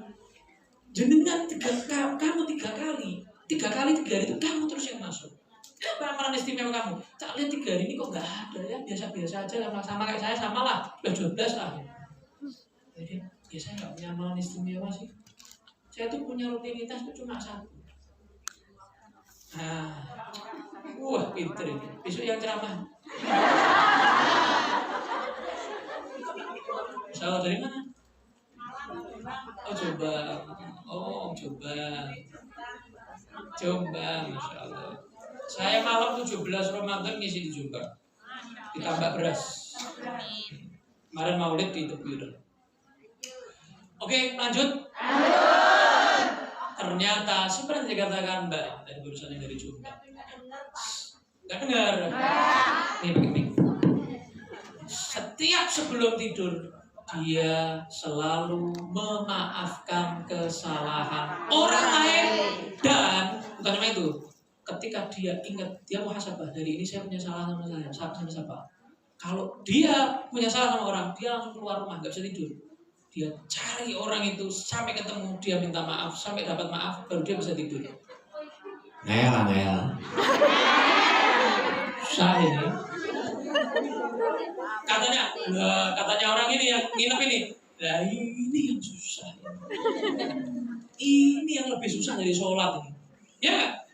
Jenengan kamu 3 kali. 3 kali 3 hari itu kamu terus yang masuk. Apa amalan istimewa kamu? Tak lihat 3 hari ini kok nggak ada ya, biasa-biasa aja, sama kayak saya, sama lah, udah 12 lah. Jadi ya saya nggak punya amalan istimewa sih. Saya tuh punya rutinitas tuh cuma 1. Nah, wah pinter ini. Besok yang ceramah. Salah dari mana? Coba, Masya Allah. Saya malam 17 Ramadan ngisi di Jombang. Ditambah beras. Kemarin maulid di Tebir. Oke, lanjut. Ternyata seperti dikatakan Mbak dari barusan yang dari Jombang. Gak dengar? Nih begini. Setiap sebelum tidur dia selalu memaafkan kesalahan orang lain dan bukan cuma itu. Ketika dia ingat, dia muhasabah, dari ini saya punya salah sama siapa. Kalau dia punya salah sama orang, dia langsung keluar rumah, nggak bisa tidur. Dia cari orang itu sampai ketemu, dia minta maaf, sampai dapat maaf, baru dia bisa tidur. Ngayal. Susah ini. Katanya orang ini yang nginep ini. Nah ini yang susah. Ini yang lebih susah dari sholat ini. Ya nggak?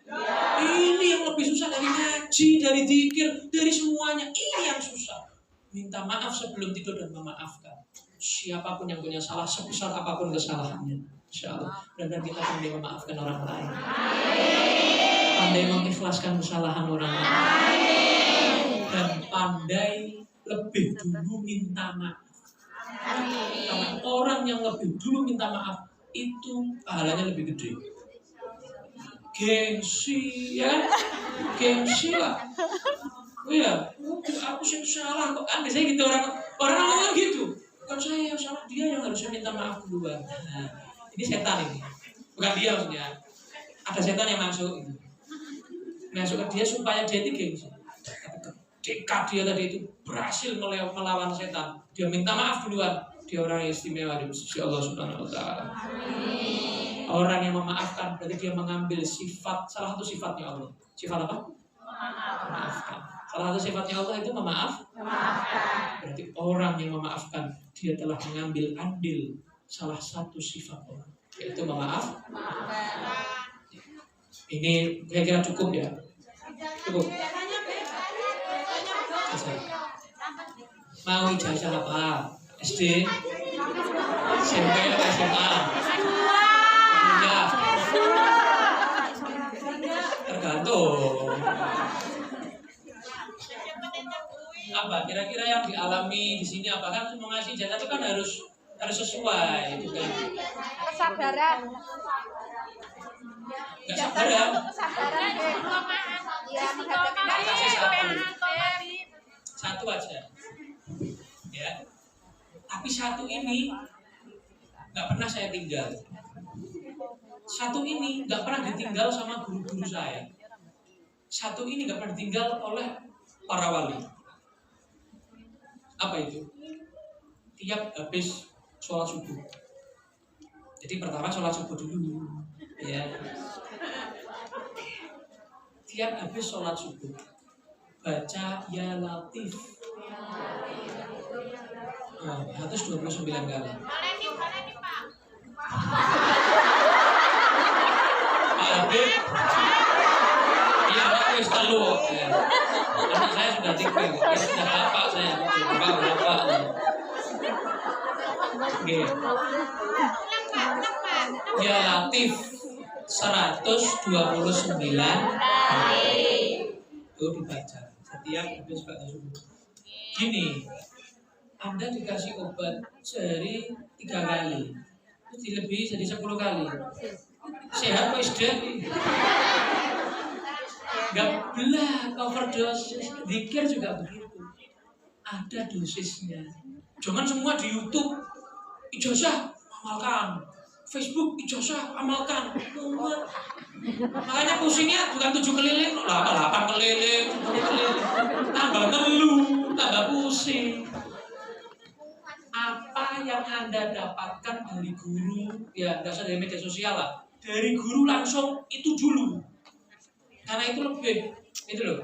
Ini yang lebih susah dari ngaji, dari zikir, dari semuanya. Ini yang susah. Minta maaf sebelum tidur dan memaafkan. Siapapun yang punya salah, sebesar apapun kesalahannya, insyaallah. Dan kita pandai memaafkan orang lain. Pandai mengikhlaskan kesalahan orang lain. Dan pandai lebih dulu minta maaf. Karena orang yang lebih dulu minta maaf itu pahalanya lebih gede. Gengsi ya, gengsi lah. Oh ya, aku sih salah kok. Biasanya gitu orang gitu. Bukan saya yang salah, dia yang harusnya minta maaf duluan. Nah, ini setan ini, bukan dia maksudnya. Ada setan yang masuk itu. Masuk ke dia supaya dia itu gengsi. Ketika dia tadi itu berhasil melawan setan, dia minta maaf duluan. Dia orang yang istimewa di sisi Allah Subhanahu Wa Taala. Orang yang memaafkan berarti dia mengambil sifat, salah satu sifatnya Allah. Sifat apa? Memaafkan. Salah satu sifatnya Allah itu memaafkan. Berarti orang yang memaafkan dia telah mengambil andil salah satu sifat Allah, yaitu memaafkan. Ini kira-kira cukup ya? Cukup. Mau ijazah apa? SD? SMP atau SMA? Tergantung. Apa kira-kira yang dialami di sini? Apa kan mau ngasih ijazah itu kan harus sesuai, itu kan? Kesabaran. Nggak sabaran. Kesabaran. Iya, Kasih satu. Satu aja. Ya. Tapi satu ini nggak pernah saya tinggal. Satu ini nggak pernah ditinggal sama guru-guru saya. Satu ini nggak pernah ditinggal oleh para wali. Apa itu? Tiap habis sholat subuh. Jadi pertama sholat subuh dulu, ya. Tiap habis sholat subuh baca ya Latif. 129 kali. Pak Habib, iya wis telu. Ya. Anak saya sudah 3, ya sudah bapak saya, bapak. Oke. Ya Latif 129 kali. Itu dibaca setiap habis baca subuh. Gini, Anda dikasih obat sehari 3 kali, terus dilebihi jadi 10 kali. Sehat kok isdet? Gak belah, overdose. Zikir juga begitu. Ada dosisnya. Jangan semua di YouTube ijazah amalkan, Facebook ijazah amalkan. Makanya pusingnya bukan 7 keliling, 8 keliling, 10 keliling. Tambah telu, tambah pusing. Apa yang Anda dapatkan dari guru, ya nggak usah dari media sosial lah, dari guru langsung itu dulu, karena itu lebih, itu loh.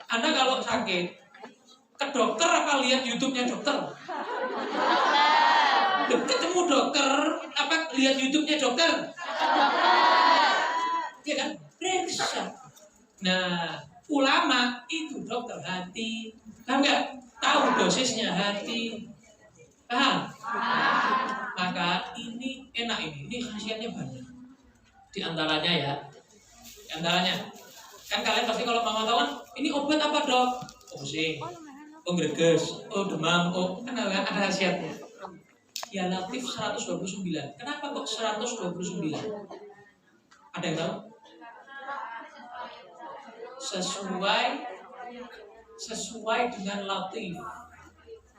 Anda kalau sakit ke dokter apa lihat YouTube-nya dokter? Ketemu dokter apa lihat YouTube-nya dokter? Ya kan, periksa. Nah, ulama itu dokter hati, tahu nggak? Tahu dosisnya hati. Paham? Maka ini enak ini khasiatnya banyak. Di antaranya ya, di antaranya kan kalian pasti kalau mau tahu ini obat apa dok? Oh pusing, oh greges, oh demam, oh kan ada khasiatnya. Ya Latif 129. Kenapa kok 129? Ada yang tahu? Sesuai dengan Latif.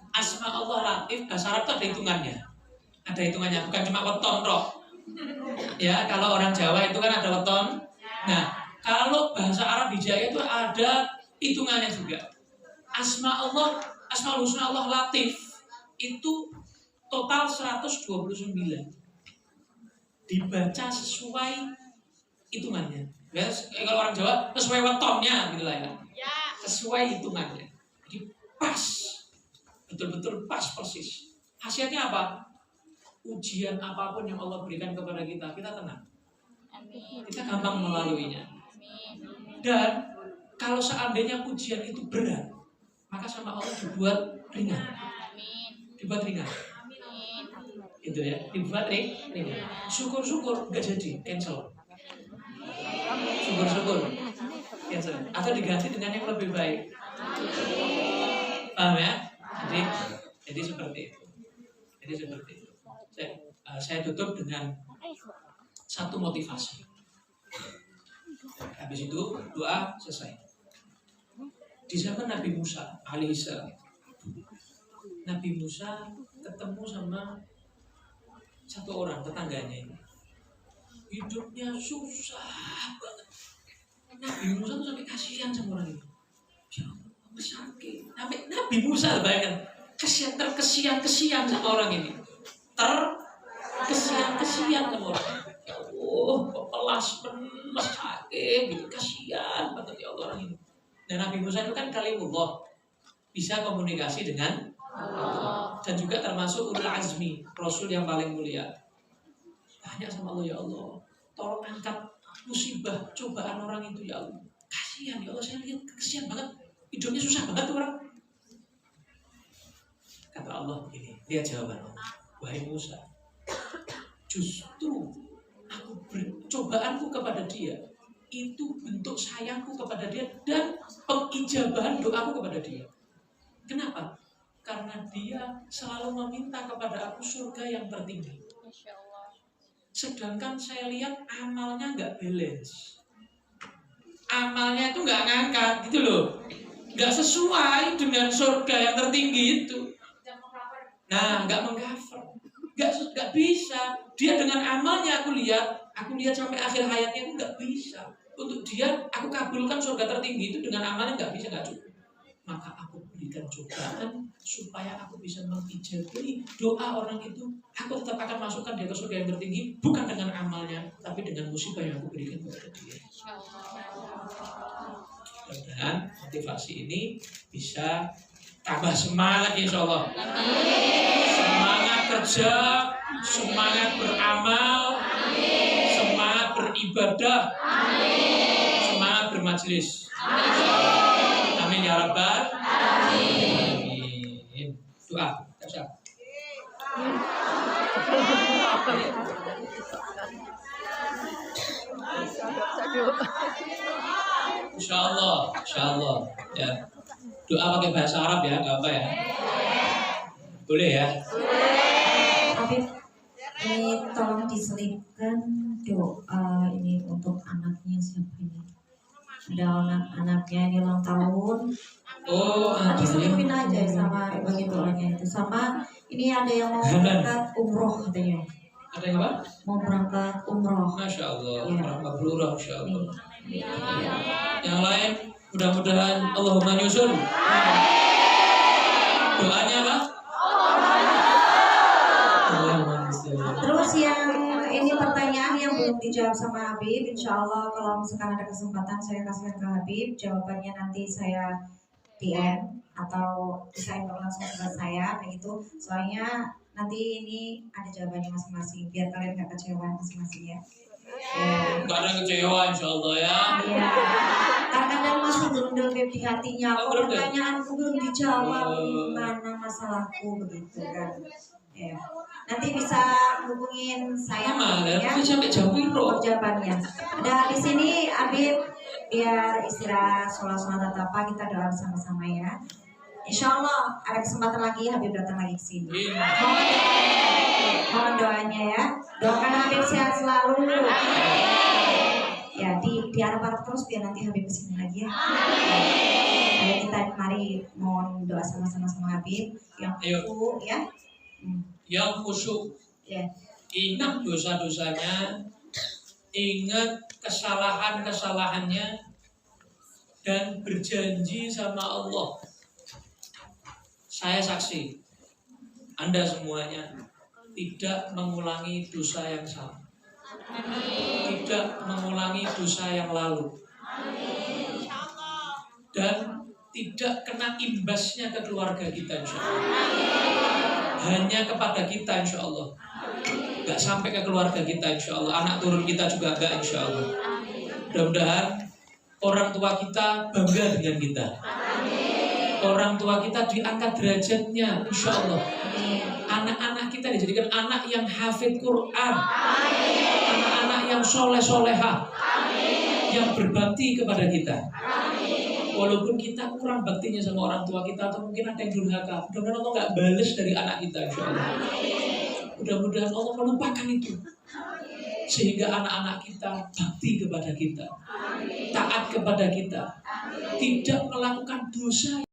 Asma Allah Latif, bahasa Arab itu ada hitungannya. Ada hitungannya, bukan cuma weton roh. Ya, kalau orang Jawa itu kan ada weton. Nah, kalau bahasa Arab Hijaya itu ada hitungannya juga. Asma Husna Allah Latif itu total 129. Dibaca sesuai hitungannya. Ya, kalau orang Jawa sesuai wetonnya gitu lah ya. Sesuai hitungannya. Jadi pas. Betul-betul pas persis. Khasiatnya apa? Ujian apapun yang Allah berikan kepada kita, kita tenang. Kita gampang melaluinya. Dan kalau seandainya ujian itu berat, maka sama Allah dibuat ringan. Dibuat ringan. Itu ya, dibuat ringan. Syukur-syukur nggak jadi, cancel. Syukur-syukur cancel. Atau diganti dengan yang lebih baik. Paham ya? Jadi seperti itu. Saya tutup dengan satu motivasi. Habis itu doa selesai. Di zaman Nabi Musa alaihissalam, Nabi Musa ketemu sama satu orang tetangganya ini. Hidupnya susah banget. Nabi Musa tuh sampai kasihan sama orang ini. Sakit. Nabi Musa bayangkan terkesian sama orang ini. Terkesian sama orang. Oh, pelas penas sakit, gitu kasihan banget ya Allah orang ini. Dan Nabi Musa itu kan kalimullah, bisa komunikasi dengan Allah. Dan juga termasuk ulul azmi, Rasul yang paling mulia. Tanya sama Allah, ya Allah, tolong angkat musibah cobaan orang itu ya Allah. Kasihan ya Allah, saya lihat kasihan banget. Hidupnya susah banget tuh orang. Kata Allah begini, lihat jawaban Allah. Wahai Musa, justru cobaanku kepada dia itu bentuk sayangku kepada dia dan pengijabahan doaku kepada dia. Kenapa? Karena dia selalu meminta kepada aku surga yang tertinggi. Sedangkan saya lihat amalnya nggak balance. Amalnya itu nggak ngangkat gitu loh. nggak sesuai dengan surga yang tertinggi itu. Nah, nggak mengcover, nggak bisa. Dia dengan amalnya aku lihat sampai akhir hayatnya itu nggak bisa. Untuk dia, aku kabulkan surga tertinggi itu dengan amalnya nggak bisa, nggak cukup. Maka aku berikan cobaan supaya aku bisa mengijabahi doa orang itu. Aku tetap akan masukkan dia ke surga yang tertinggi, bukan dengan amalnya, tapi dengan musibah yang aku berikan kepada dia. Dan motivasi ini bisa tambah semangat insya Allah. Semangat kerja, semangat beramal, semangat beribadah, semangat bermajelis. Amin ya rabbal alamin. Doa. Insya Allah. Ya. Doa pakai bahasa Arab ya, nggak apa ya? Boleh ya? Habib, ini tolong diselipkan doa ini untuk anaknya siapa ini? Ada anaknya ini ulang tahun. Oh, Diselipin aja sama bagi doanya itu. Sama ini ada yang mau berangkat umroh katanya. Ada yang apa? Mau berangkat umroh. Masya Allah, Ya. orang mabrurah, Masya Allah. Nih. Yang lain, mudah-mudahan Allahumma nyusul. Doanya apa? Allahumma nyusul. Terus yang ini pertanyaan yang belum dijawab sama Habib, insya Allah kalau misalkan ada kesempatan saya kasihkan ke Habib, jawabannya nanti saya DM atau bisa email langsung ke saya, begitu. Soalnya nanti ini ada jawabannya masing-masing, biar kalian gak kecewa masing-masing ya. Ya. Gak ada kecewa insya Allah ya. Iya. Kadang masih belum di hatinya, Oh, kok belum deh. pertanyaanku belum dijawab, Oh. gimana masalahku begitu kan. Ya. Nanti bisa hubungin saya Sama kan? ya. Itu sampai jam piro? Jawabannya. Nah di sini Habib biar istirahat sholat apa kita doa bersama-sama ya. Insya Allah ada kesempatan lagi Habib datang lagi ke sini. Mohon doanya ya. Doakan Habib sehat selalu. Ya diharap terus biar nanti Habib kesini lagi ya. Ayo kita mari mohon doa sama-sama sama Habib yang Ayo. khusyuk ya. Yang khusyuk, Ya. ingat dosa-dosanya, ingat kesalahan-kesalahannya, dan berjanji sama Allah. Saya saksi, Anda semuanya tidak mengulangi dosa yang sama, tidak mengulangi dosa yang lalu, dan tidak kena imbasnya ke keluarga kita insya Allah. Hanya kepada kita insya Allah, gak sampai ke keluarga kita insya Allah, anak turun kita juga gak insya Allah. Mudah-mudahan orang tua kita bangga dengan kita, orang tua kita diangkat derajatnya insya Allah, anak-anak kita dijadikan anak yang hafid Quran, anak-anak yang soleh-solehah, yang berbakti kepada kita. Walaupun kita kurang baktinya sama orang tua kita, atau mungkin ada yang durhaka, mudah-mudahan Allah gak bales dari anak kita insya Allah. Mudah-mudahan Allah melupakan itu, sehingga anak-anak kita bakti kepada kita, taat kepada kita, tidak melakukan dosa